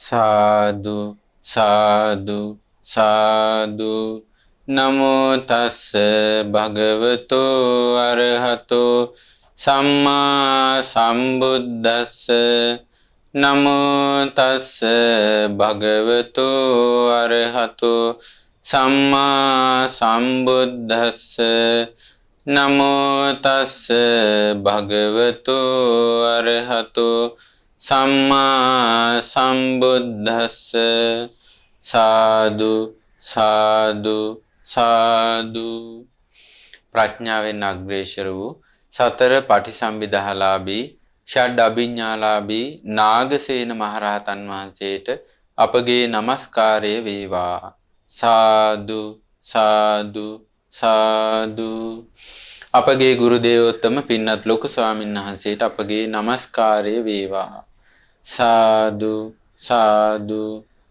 සාදු සාදු සාදු නමෝ තස්ස භගවතෝ අරහතෝ සම්මා සම්බුද්දස්ස නමෝ තස්ස භගවතෝ අරහතෝ සම්මා සම්බුද්දස්ස නමෝ තස්ස භගවතෝ අරහතෝ සම්මා සම්බුද්දස්ස. සාදු සාදු සාදු. ප්‍රඥාවෙන් අග්‍රේසර වූ සතර පටිසම්භිදාලාභී ෂඩ් අභිඥාලාභී නාගසේන මහරහතන් වහන්සේට අපගේ නමස්කාරය වේවා. සාදු සාදු සාදු. අපගේ ගුරු දේවෝත්තම පින්වත් ලොකු ස්වාමීන් වහන්සේට අපගේ නමස්කාරය වේවා. සාදු සාදු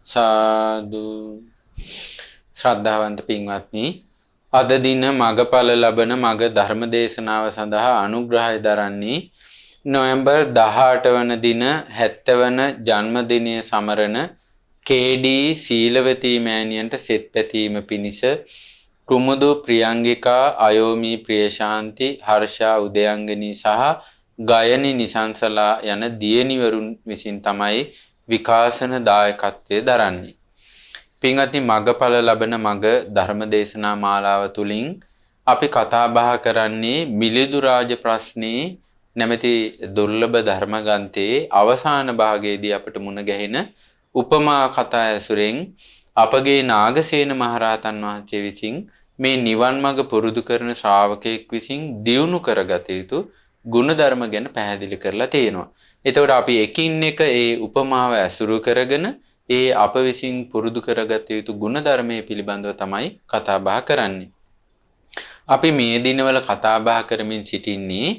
සාදු. ශ්‍රද්ධාවන්ත පින්වත්නි, අද දින මගඵල ලබන මග ධර්ම දේශනාව සඳහා අනුග්‍රහය දරන්නේ නොවැම්බර් 18 වන දින 70 වන ජන්මදිනය සමරන කේ.ඩී. සීලවතී මෑණියන්ට සෙත් පැතීම පිණිස කුමුදු ප්‍රියංගිකා, අයෝමි ප්‍රියශාන්ති, හර්ෂා උදයංගනී සහ ගයනි නිසංසලා යන දියණිවරුන් විසින් තමයි විකාශන දායකත්වයේ දරන්නේ. පින්වත්නි, මගඵල ලබන මග ධර්මදේශනා මාලාව තුලින් අපි කතා බහ කරන්නේ මිලිඳු රාජ ප්‍රශ්නේ නැමැති දුර්ලභ ධර්මගන්තයේ අවසාන භාගයේදී අපට මුණ ගැහෙන උපමා කතා ඇසුරෙන් අපගේ නාගසේන මහරහතන් වහන්සේ විසින් මේ නිවන් මඟ පුරුදු කරන ශ්‍රාවකයෙක් විසින් දියුණු කරගත යුතු ගුණධර්ම ගැන පැහැදිලි කරලා තියෙනවා. එතකොට අපි එකින් එක ඒ උපමාව ඇසුරු කරගෙන ඒ අප විසින් පුරුදු කරගත යුතු ගුණධර්මයේ පිළිබඳව තමයි කතා බහ කරන්නේ. අපි මේ දිනවල කතා බහ කරමින් සිටින්නේ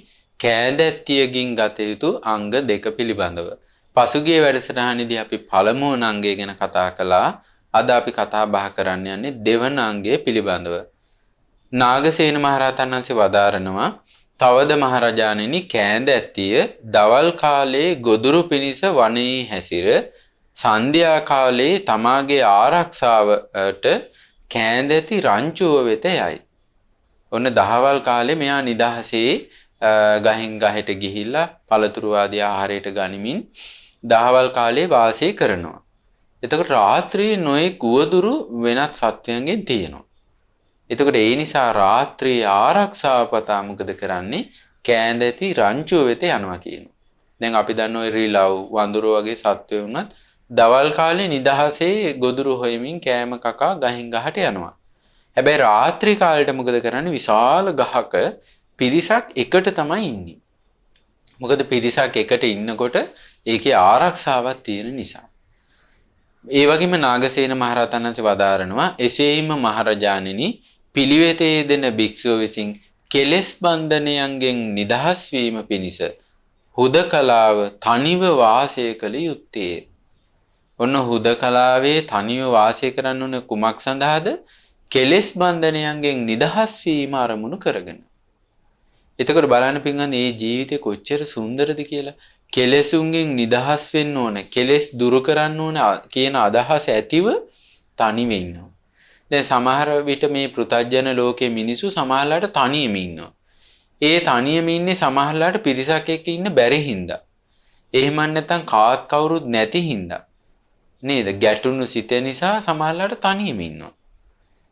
කෑදැත්තියකින් ගත යුතු අංග දෙක පිළිබඳව. පසුගිය වැඩසටහනේදී අපි පළමුවන අංගය ගැන කතා කළා. අද අපි කතා බහ කරන්න යන්නේ දෙවන අංගය පිළිබඳව. නාගසේන මහරහතන් වහන්සේ වදාරනවා, තවද මහරජාණෙනි, කෑදැත්තිය දවල් කාලයේ ගොදුරු පිනිස වනයේ හැසිර සන්ධ්‍යා කාලයේ තමාගේ ආරක්ෂාවට කෑදැති රංචුව වෙත යයි. ඔන්න දහවල් කාලේ මෙයා නිදහසේ ගහින් ගහට ගිහිල්ලා පළතුරු ආදී ආහාරයට ගනිමින් දහවල් කාලේ වාසය කරනවා. එතකොට රාත්‍රියේ නොයෙක් උවදුරු වෙනත් සත්වයන්ගෙන් තියෙනවා. එතකොට ඒ නිසා රාත්‍රියේ ආරක්ෂාව පතා මොකද කරන්නේ? කෑදැති රංචුව වෙත යනවා කියනවා. දැන් අපි දන්නවා රිලව්, වඳුරු වගේ සත්වයෝ වුණත් දවල් කාලේ නිදහසේ ගොදුරු හොයමින් කෑම කකා ගහින් ගහට යනවා. හැබැයි රාත්‍රී කාලේට මොකද කරන්නේ? විශාල ගහක පිරිසක් එකට තමයි ඉන්නේ. මොකද පිරිසක් එකට ඉන්නකොට ඒකේ ආරක්ෂාවක් තියෙන නිසා. ඒ වගේම නාගසේන මහරහතන් වහන්සේ වදාරනවා, එසේම මහරජාණෙනි, පිළිවෙතේ යෙදෙන භික්ෂුව විසින් කෙලෙස් බන්ධනයන්ගෙන් නිදහස් වීම පිණිස හුදකලාව තනිව වාසය කළ යුත්තේ. ඔන්න හුදකලාවේ තනිව වාසය කරන්න ඕන කුමක් සඳහාද? කෙලෙස් බන්ධනයන්ගෙන් නිදහස් වීම අරමුණු කරගෙන. එතකොට බලන්න පින්වත්නි, මේ ජීවිතේ කොච්චර සුන්දරද කියලා. කෙලෙසුන්ගෙන් නිදහස් වෙන්න ඕන, කෙලෙස් දුරු කරන්න ඕන කියන අදහස ඇතිව තනිව ඉන්නවා. දැන් සමහර විට මේ පෘථජන ලෝකයේ මිනිස්සු සමහරලාට තනියම ඉන්නවා. ඒ තනියම ඉන්නේ සමහරලාට පිරිසක් එක්ක ඉන්න බැරි හින්දා. එහෙම නැත්නම් කාත් කවුරුත් නැති හින්දා. නේද? ගැටුණු සිත නිසා සමහරලාට තනියම ඉන්නවා.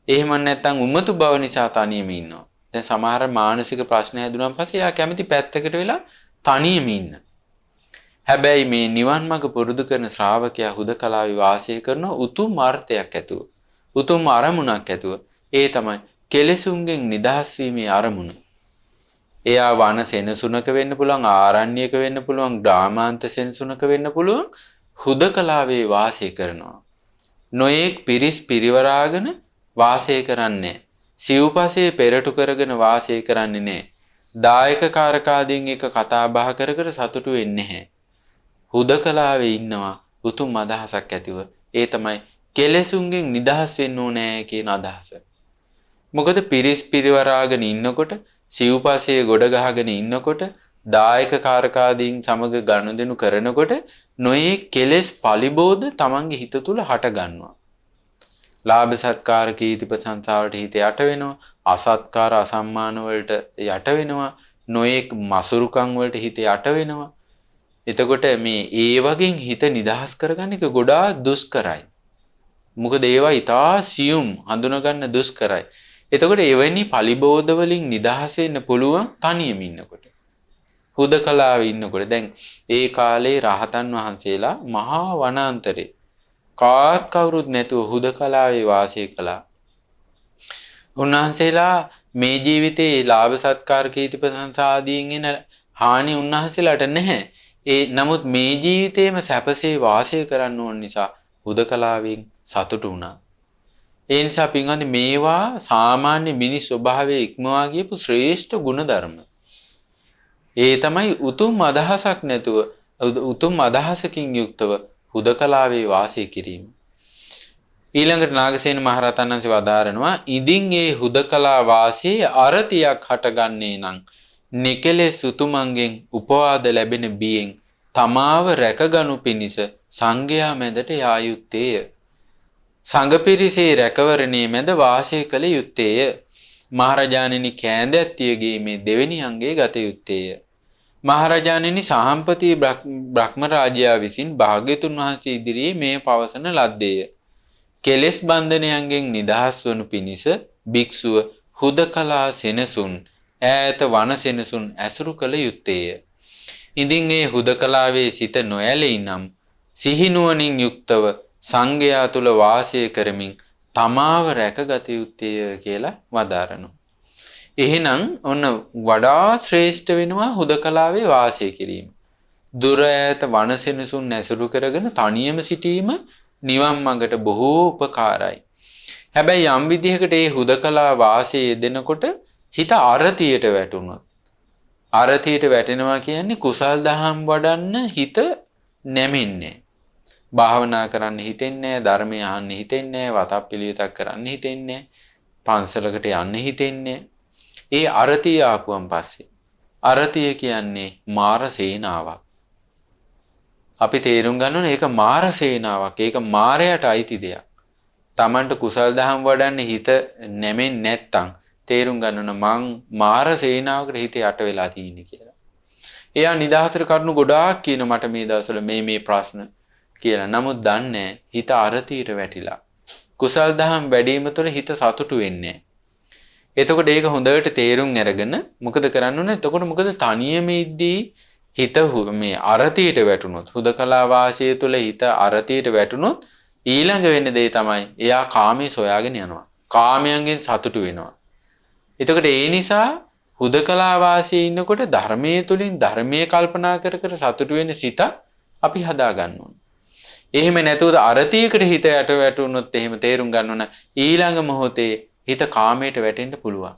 එහෙම නැත්නම් උමතු බව නිසා තනියම ඉන්නවා. දැන් සමහර මානසික ප්‍රශ්න හැදුනාන් පස්සේ යා කැමති පැත්තකට වෙලා තනියම ඉන්න. හැබැයි මේ නිවන් මඟ පුරුදු කරන ශ්‍රාවකයා හුදකලාවේ වාසය කරන උතුම් අර්ථයක් ඇතුව, උතුම් අරමුණක් ඇතුව. ඒ තමයි කෙලෙසුන්ගෙන් නිදහස් වීමේ අරමුණ. එයා වන සෙනසුනක වෙන්න පුළුවන්, ආරණ්‍යක වෙන්න පුළුවන්, ග්‍රාමාන්ත සෙනසුනක වෙන්න පුළුවන්. හුදකලාවේ වාසය කරනවා. නොයෙක් පිරිස් පිරිවරාගෙන වාසය කරන්නේ. සිව්පසේ පෙරටු කරගෙන වාසය කරන්නේ නැහැ. දායක කාරකාදීන් එක කතා බහ කර කර සතුටු වෙන්නේ නැහැ. හුදකලාවේ ඉන්නවා උතුම් අදහසක් ඇතිව. ඒ තමයි කෙලෙසුන්ගෙන් නිදහස් වෙන්න ඕනේ කියන අදහස. මොකද පිරිස් පිරිවරාගෙන ඉන්නකොට, සිව්පසේ ගොඩ ගහගෙන ඉන්නකොට දායක කාරකාදීන් සමග ගනුදෙනු කරනකොට නොයේ කෙලෙස් පලිබෝධ තමන්ගේ හිත තුළ හට ගන්නවා. ලාභ සත්කාර කීර්ති ප්‍රශංසාවට හිත යට වෙනවා. අසත්කාර අසම්මාන වලට යට වෙනවා. නොයෙක් මසුරුකම් වලට හිත යට වෙනවා. එතකොට මේ ඒ වගේ හිත නිදහස් කරගන්න එක ගොඩාක් දුෂ්කරයි. මොකද ඒවා ඊටා සියුම් හඳුනගන්න දුෂ්කරයි. එතකොට එවැනි පලිබෝධ වලින් නිදහස් වෙන්න පුළුවන් තනියම ඉන්නකොට. හුදකලාවේ ඉන්නකොට දැන් ඒ කාලේ රහතන් වහන්සේලා මහා වනාන්තරේ කාත් කවුරුත් නැතුව හුදකලාවේ වාසය කළා. උන්වහන්සේලා මේ ජීවිතේ ලාභ සත්කාර කීර්ති ප්‍රශංසා ආදීන් එන හානි උන්වහන්සේලාට නැහැ. නමුත් මේ ජීවිතේම සැපසේ වාසය කරන්න ඕන නිසා හුදකලාවෙන් සතුටු වුණා. ඒ නිසා පින්වත්නි මේවා සාමාන්‍ය මිනිස් ස්වභාවයේ ඉක්මවා ගියපු ශ්‍රේෂ්ඨ ගුණධර්ම. ඒ තමයි උතුම් අදහසක් නැතුව උතුම් අදහසකින් යුක්තව හුදකලාවේ වාසය කිරීම. ඊළඟට නාගසේන මහරහතන් වහන්සේ වදාරනවා ඉදින් ඒ හුදකලා වාසයේ අරතියක් හටගන්නේ නම් නිකලෙස් උතුමන්ගෙන් උපවාද ලැබෙන බියෙන් තමාව රැකගනු පිණිස සංඝයා මැදට යා යුත්තේය. සංඝ පිරිසේ රැකවරණයේ මැද වාසය කළ යුත්තේය. මහරජාණෙනි කෑඳැත්තියගේ මේ දෙවෙනි අංගයේ ගත යුත්තේය. මහරජාණෙනි සහම්පති බ්‍රහ්ම රාජයා විසින් භාග්‍යතුන් වහන්සේ ඉදිරියේ මේ පවසන ලද්දේය. කෙලෙස් බන්ධනයන්ගෙන් නිදහස් වනු පිණිස භික්ෂුව හුදකලා සෙනසුන් ඈත වන සෙනසුන් ඇසුරු කළ යුත්තේය. ඉදින් ඒ හුදකලාවේ සිත නොඇලෙයි නම් සිහිනුවණින් යුක්තව සංඝයා තුල වාසය කරමින් තමාව රැකගත යුත්තේය කියලා වදාරනවා. එහෙනම් ඔන්න වඩා ශ්‍රේෂ්ඨ වෙනවා හුදකලාවේ වාසය කිරීම. දුර ඈත වන සෙනසුන් ඇසුරු කරගෙන තනියම සිටීම නිවන් මඟට බොහෝ උපකාරයි. හැබැයි යම් විදිහකට මේ හුදකලා වාසයේ යෙදෙනකොට හිත අරතියට වැටුණොත් අරතියට වැටෙනවා කියන්නේ කුසල් දහම් වඩන්න හිත නැමෙන්නේ. භාවනා කරන්න හිතෙන්නේ නැහැ, ධර්මය අහන්න හිතෙන්නේ නැහැ, වතක් පිළිවෙතක් කරන්න හිතෙන්නේ නැහැ, පන්සලකට යන්න හිතෙන්නේ නැහැ. ඒ අරතිය ආපුවන් පස්සේ අරතිය කියන්නේ මාර සේනාවක්. අපි තේරුම් ගන්න ඕනේ ඒක මාර සේනාවක්. ඒක මාරයට අයිති දෙයක්. Tamanට කුසල් දහම් වඩන්න හිත නැමෙන්නේ නැත්තම් තේරුම් ගන්න ඕන මං මාර සේනාවකට හිත යට වෙලා තියෙන්නේ කියලා. එයා නිදහසට කරුණු ගොඩාක් කියන මට මේ දවස්වල මේ ප්‍රශ්න කියලා. නමුත් දන්නේ හිත අරතියට වැටිලා. කුසල් දහම් වැඩිම තුළ හිත සතුටු වෙන්නේ. එතකොට ඒක හොඳට තේරුම් අරගෙන මොකද කරන්න ඕනේ? එතකොට මොකද තනියම ඉද්දී හිත මේ අරතියට වැටුනොත් හුදකලා වාසය තුළ හිත අරතියට වැටුනොත් ඊළඟ වෙන්න දේ තමයි එයා කාමයේ සොයාගෙන යනවා. කාමයන්ගෙන් සතුටු වෙනවා. එතකොට ඒ නිසා හුදකලා වාසයේ ඉන්නකොට ධර්මයේ තුලින් ධර්මයේ කල්පනා කර කර සතුටු වෙන සිත අපි හදා ගන්න ඕනේ. එහෙම නැතුව අරතියකට හිත යට වැටුනොත් එහෙම තේරුම් ගන්න ඕන ඊළඟ මොහොතේ හිත කාමයට වැටෙන්න පුළුවන්.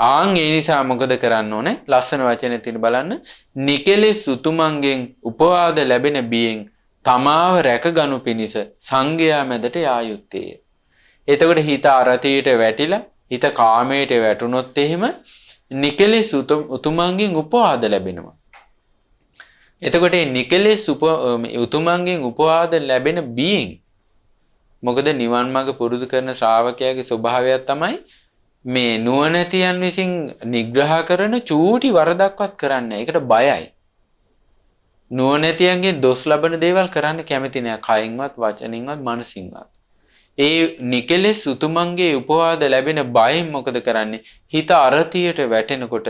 ආන් ඒ නිසා මොකද කරන්න ඕනේ? ලස්සන වචනේ තියෙන බලන්න. නිකලෙස් උතුමන්ගෙන් උපවාද ලැබෙන බියෙන් තමාව රැකගනු පිණිස සංඝයා මැදට යා යුත්තේය. එතකොට හිත අරතියට වැටිලා හිත කාමයට වැටුනොත් එහෙම නිකලෙස් උතුමන්ගෙන් උපවාද ලැබෙනවා. එතකොට මේ නිකලෙස් උතුමන්ගෙන් උපවාද ලැබෙන බියෙන් මොකද නිවන් මාර්ග පුරුදු කරන ශ්‍රාවකයාගේ ස්වභාවයක් තමයි මේ නුවණැතියන් විසින් නිග්‍රහ කරන චූටි වරදක්වත් කරන්නේ. ඒකට බයයි. නුවණැතියන්ගේ දොස් ලබන දේවල් කරන්න කැමති නෑ. කයින්වත් වචනින්වත් මනසින්වත්. ඒ නිකලෙස් උතුමන්ගේ උපවාද ලැබෙන බයෙන් මොකද කරන්නේ? හිත අරතියට වැටෙනකොට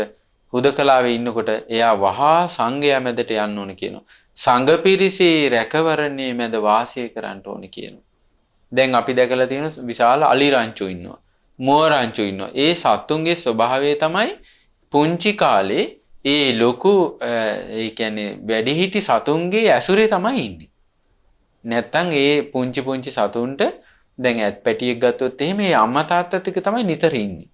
හුදකලාවේ ඉන්නකොට එයා වහා සංඝයා මැදට යන්න ඕන කියනවා. සංඝ පිරිසේ රැකවරණයේ මැද වාසය කරන්න ඕන කියනවා. දැන් අපි දැකලා තියෙන විශාල අලි රංචු ඉන්නවා. මුව රංචු ඉන්නවා. ඒ සත්තුන්ගේ ස්වභාවය තමයි පුංචි කාලේ ඒ ලොකු ඒ කියන්නේ වැඩිහිටි සතුන්ගේ ඇසුරේ තමයි ඉන්නේ. නැත්තම් ඒ පුංචි සතුන්ට දැන් ඇත් පැටියෙක් ගත්තොත් එහෙම ඒ අම්මා තාත්තත් එක්ක තමයි නිතර ඉන්නේ.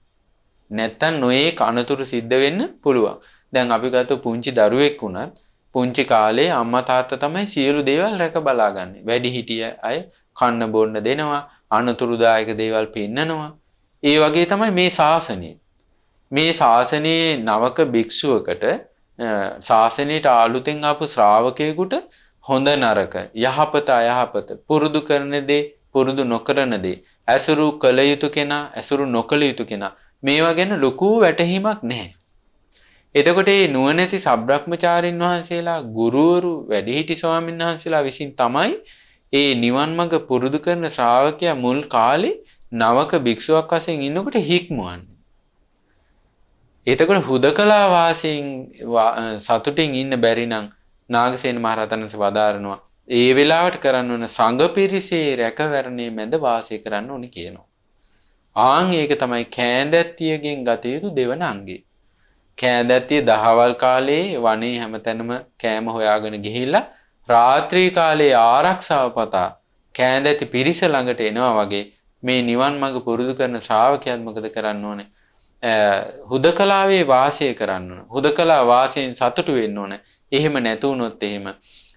නැත්තම් නොයේ කනතුරු සිද්ධ වෙන්න පුළුවන්. දැන් අපි ගත්ත පුංචි දරුවෙක් වුණත් පුංචි කාලේ අම්මා තාත්තා තමයි සියලු දේවල් රැක බලාගන්නේ. වැඩිහිටිය අය කන්න බොන්න දෙනවා, අනුතුරුදායක දේවල් පෙන්නනවා. ඒ වගේ තමයි මේ ශාසනය. මේ ශාසනයේ නවක භික්ෂුවකට ශාසනයට අලුතෙන් ආපු ශ්‍රාවකයෙකුට හොඳ නරක යහපත අයහපත පුරුදු කරන දේ පුරුදු නොකරන දේ ඇසුරු කළ යුතු කෙනා ඇසුරු නොකළ යුතු කෙනා මේවා ගැන ලොකු වැටහීමක් නැහැ. එතකොට මේ නුවණැති සබ්‍රහ්මචාරින් වහන්සේලා ගුරුවරු වැඩිහිටි ස්වාමීන් වහන්සේලා විසින් තමයි ඒ නිවන් මඟ පුරුදු කරන ශ්‍රාවකයා මුල් කාලේ නවක භික්ෂුවක් වශයෙන් ඉන්නකොට හික්මුවන්නේ. එතකොට හුදකලා වාසයෙන් සතුටින් ඉන්න බැරි නම් නාගසේන මහරහතන් වහන්සේ වදාරනවා ඒ වෙලාවට කරන්න ඕන සංඝ පිරිසේ රැකවරණේ මැද වාසය කරන්න ඕනි කියනවා. ආන් ඒක තමයි කෑඳැත්තියගෙන් ගත යුතු දෙවන අංගය. කෑඳැත්තිය දහවල් කාලේ වනේ හැමතැනම කෑම හොයාගෙන ගිහිල්ලා රාත්‍රී කාලේ ආරක්ෂාව පතා කෑඳැති පිරිස ළඟට එනවා වගේ මේ නිවන් මඟ පුරුදු කරන ශ්‍රාවකයන් මොකද කරන්න ඕනේ? හුදකලාවේ වාසය කරන්න ඕන. හුදකලා වාසයෙන් සතුටු වෙන්න ඕන. එහෙම නැතුනොත් එහෙම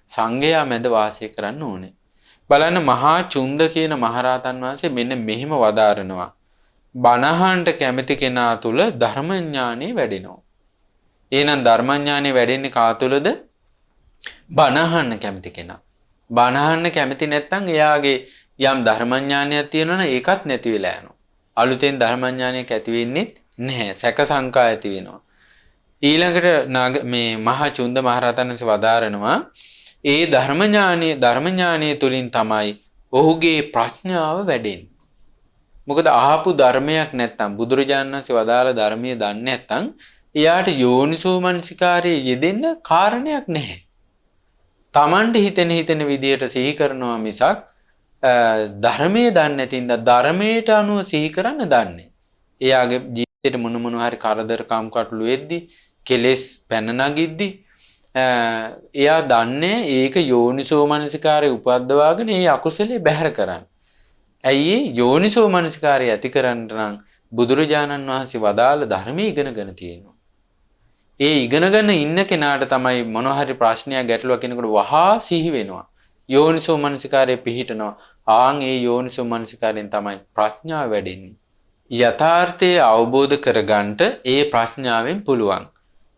සංඝයා මැද වාසය කරන්න ඕනේ. බලන්න මහා චුන්ද කියන මහරහතන් වහන්සේ මෙන්න මෙහිම වදාරනවා. බණහන්ට කැමති කෙනා තුල ධර්මඥානෙ වැඩෙනවා. එහෙනම් ධර්මඥානෙ වැඩෙන්නේ කා තුලද? බණහන්න කැමති කෙනා. බණහන්න කැමති නැත්නම් එයාගේ යම් ධර්මඥානයක් තියෙනවා නම් ඒකත් නැති වෙලා යනවා. අලුතෙන් ධර්මඥානයක් ඇති වෙන්නේ නැහැ. සැක සංකා ඇති වෙනවා. ඊළඟට මේ මහා චුන්ද මහරහතන් වහන්සේ වදාරනවා ඒ ධර්මඥානීය තුලින් තමයි ඔහුගේ ප්‍රඥාව වැඩෙන්නේ. මොකද අහපු ධර්මයක් නැත්තම් බුදුරජාණන් වහන්සේ වදාළ ධර්මයේ දන්නේ නැත්තම් එයාට යෝනිසෝ මනසිකාරයේ යෙදෙන්න කාරණයක් නැහැ. Tamanට හිතෙන විදියට සිහි කරනවා මිසක් ධර්මයේ දන්නේ නැතිඳ ධර්මයට අනුව සිහි කරන්න දන්නේ. එයාගේ ජීවිතේට මොන හරි කරදර කම්කටොළු වෙද්දි කෙලෙස් පැන නගිද්දි එයා දන්නේ ඒක යෝනිසෝ මනසිකාරයේ උපද්දවාගෙන ඒ අකුසලේ බැහැර කරන්න. ඇයි යෝනිසෝ මනසිකාරය ඇති කරන්න නම් බුදුරජාණන් වහන්සේ වදාළ ධර්මයේ ඉගෙනගෙන තියෙනවා. ඒ ඉගෙනගෙන ඉන්න කෙනාට තමයි මොන හරි ප්‍රශ්නයක් ගැටලුවක් කෙනෙකුට වහා සිහි වෙනවා. යෝනිසෝ මනසිකාරයේ පිහිටනවා. ආන් ඒ යෝනිසෝ මනසිකාරයෙන් තමයි ප්‍රඥාව වැඩෙන්නේ. යථාර්ථය අවබෝධ කරගන්නට ඒ ප්‍රඥාවෙන් පුළුවන්.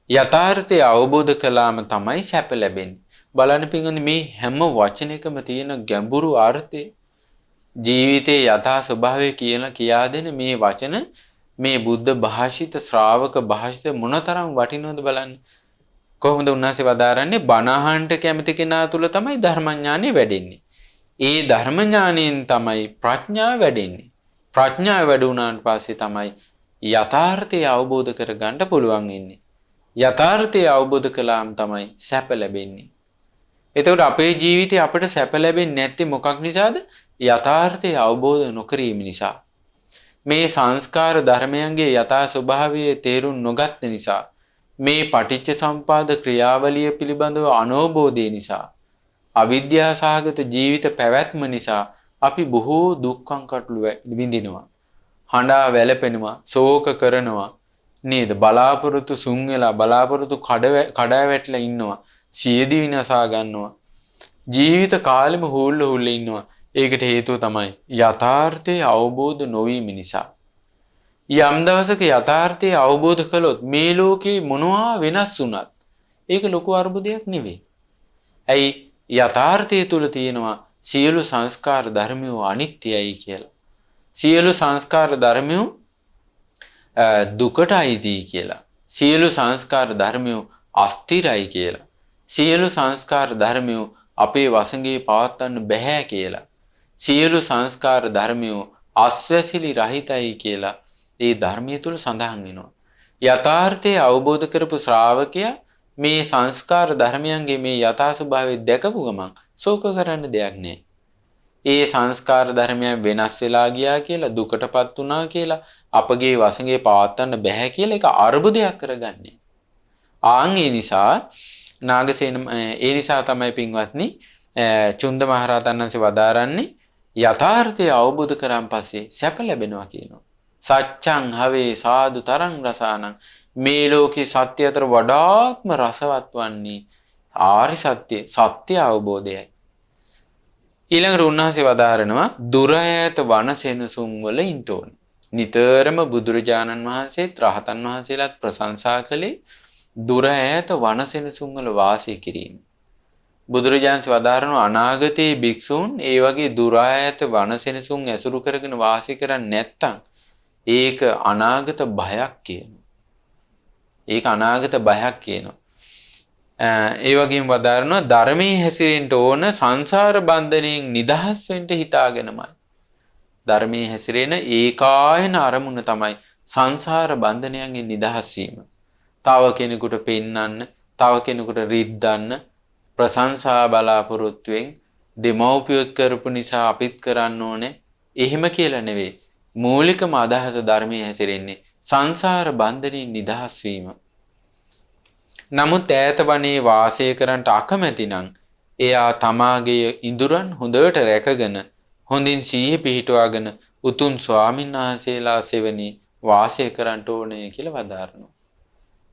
යථාර්ථය අවබෝධ කළාම තමයි සැප ලැබෙන්නේ. බලන්න පින්වත්නි මේ හැම වචනයකම තියෙන ගැඹුරු අර්ථය ජීවිතයේ යථා ස්වභාවය කියා දෙන මේ වචන මේ බුද්ධ භාෂිත ශ්‍රාවක භාෂිත මොනතරම් වටිනවද බලන්න. කොහොමද උන්වහන්සේ වදාරන්නේ බණහන්ට කැමති කෙනා තුල තමයි ධර්මඥානෙ වැඩෙන්නේ. ඒ ධර්මඥානෙන් තමයි ප්‍රඥාව වැඩෙන්නේ. ප්‍රඥාව වැඩුණාට පස්සේ තමයි යථාර්ථය අවබෝධ කරගන්න පුළුවන් ඉන්නේ. යථාර්ථය අවබෝධ කළාම තමයි සැප ලැබෙන්නේ. එතකොට අපේ ජීවිතේ අපිට සැප ලැබෙන්නේ නැත්තේ මොකක් නිසාද? යථාර්ථය අවබෝධ නොකිරීම නිසා. මේ සංස්කාර ධර්මයන්ගේ යථා ස්වභාවය තේරුම් නොගත් නිසා, මේ පටිච්ච සම්පාද ක්‍රියාවලිය පිළිබඳව අනෝබෝධය නිසා, අවිද්‍යා සහගත ජීවිත පැවැත්ම නිසා අපි බොහෝ දුක්ඛං කටළු විඳිනවා. හඬා වැළපෙනවා, ශෝක කරනවා නේද? බලාපොරොත්තු සුන් වෙලා බලාපොරොත්තු කඩා වැටලා ඉන්නවා. සියදී විනාසා ගන්නවා. ජීවිත කාලෙම හුල්ල ඉන්නවා. ඒකට හේතුව තමයි යථාර්ථය අවබෝධ නොවීම නිසා. යම් දවසක යථාර්ථය අවබෝධ කළොත් මේ ලෝකේ මොනවා වෙනස් වුණත් ඒක ලොකු අර්බුදයක් නෙවෙයි. ඇයි? යථාර්ථය තුල තියෙනවා සියලු සංස්කාර ධර්මයෝ අනිත්‍යයි කියලා. සියලු සංස්කාර ධර්මයෝ දුකට අයිති කියලා. සියලු සංස්කාර ධර්මයෝ අස්තිරයි කියලා. සියලු සංස්කාර ධර්මයෝ අපේ වසඟේ පවත්වන්න බෑ කියලා. සියලු සංස්කාර ධර්මයෝ අස්වැසිලි රහිතයි කියලා ඒ ධර්මයේ තුල සඳහන් වෙනවා. යථාර්ථය අවබෝධ කරපු ශ්‍රාවකයා මේ සංස්කාර ධර්මයන්ගේ මේ යථා ස්වභාවය දැකපු ගමන් ශෝක කරන්න දෙයක් නැහැ. ඒ සංස්කාර ධර්මයන් වෙනස් වෙලා ගියා කියලා දුකටපත් වුණා කියලා අපගේ වසඟේ පවත්වන්න බෑ කියලා ඒක අර්බුදයක් කරගන්නේ. ආන් ඒ නිසා තමයි පින්වත්නි චුන්ද මහරහතන් වහන්සේ වදාරන්නේ යථාර්ථය අවබෝධ කරන් පස්සේ සැප ලැබෙනවා කියනවා. සත්‍යං හවේ සාදු තරං රසානං මේ ලෝකේ සත්‍ය අතර වඩාත්ම රසවත් වන්නේ ආරි සත්‍ය අවබෝධයයි. ඊළඟට උන්වහන්සේ වදාරනවා දුර ඈත වනසෙනසුන් වල ඉන්න ඕනේ. නිතරම බුදුරජාණන් වහන්සේත් රහතන් වහන්සේලාත් ප්‍රශංසා කළේ දුර ඈත වනසෙනසුන් වල වාසය කිරීම. බුදුරජාණන් වදාරන අනාගතයේ භික්ෂූන් ඒ වගේ දුර ඈත වනසෙනසුන් ඇසුරු කරගෙන වාසය කරන්නේ නැත්තම් ඒක අනාගත බයක් කියනවා. ඒක අනාගත බයක් කියනවා. ඒ වගේම වදාරනවා ධර්මයේ හැසිරෙන්න ඕන සංසාර බන්ධනයෙන් නිදහස් වෙන්න හිතාගෙනමයි. ධර්මයේ හැසිරෙන ඒකායන අරමුණ තමයි සංසාර බන්ධනයන්ගෙන් නිදහස් වීම. තව කෙනෙකුට පෙන්වන්න, තව කෙනෙකුට රිද්දන්න, ප්‍රශංසා බලාපොරොත්තුෙන් දෙමව්පියොත් කරපු නිසා අපිත් කරන්න ඕනේ. එහෙම කියලා නෙවෙයි. මූලිකම අදහස ධර්මයේ හැසිරෙන්නේ සංසාර බන්ධනයෙන් නිදහස් වීම. නමුත් ඈත වනේ වාසය කරන්නට අකමැති නම් එයා තමාගේ ඉඳුරන් හොඳට රැකගෙන හොඳින් සිහිය පිහිටුවාගෙන උතුම් ස්වාමීන් වහන්සේලා සෙවණි වාසය කරන්න ඕනේ කියලා වදාරනවා.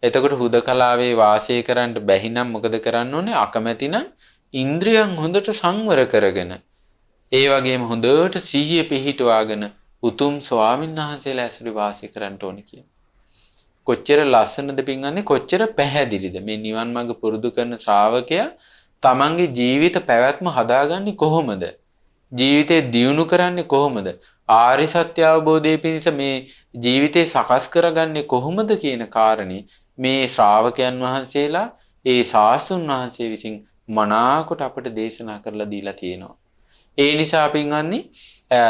එතකොට හුදකලාවේ වාසය කරන්න බැහි නම් මොකද කරන්න ඕනේ? අකමැති නම් ඉන්ද්‍රියන් හොඳට සංවර කරගෙන ඒ වගේම හොඳට සිහිය පිහිටුවාගෙන උතුම් ස්වාමීන් වහන්සේලා ඇසුරේ වාසය කරන්න ඕනේ කියන. කොච්චර ලස්සනද පින්වන්නේ, කොච්චර පැහැදිලිද මේ නිවන් මාර්ග පුරුදු කරන ශ්‍රාවකයා තමන්ගේ ජීවිත පැවැත්ම හදාගන්නේ කොහොමද? ජීවිතේ දියුණු කරන්නේ කොහොමද? ආර්ය සත්‍ය අවබෝධයේ පිණිස මේ ජීවිතේ සකස් කරගන්නේ කොහොමද කියන කාරණේ මේ ශ්‍රාවකයන් වහන්සේලා ඒ සාසුන් වහන්සේ විසින් මනාකොට අපට දේශනා කරලා දීලා තියෙනවා. ඒ නිසා පින්වන්නේ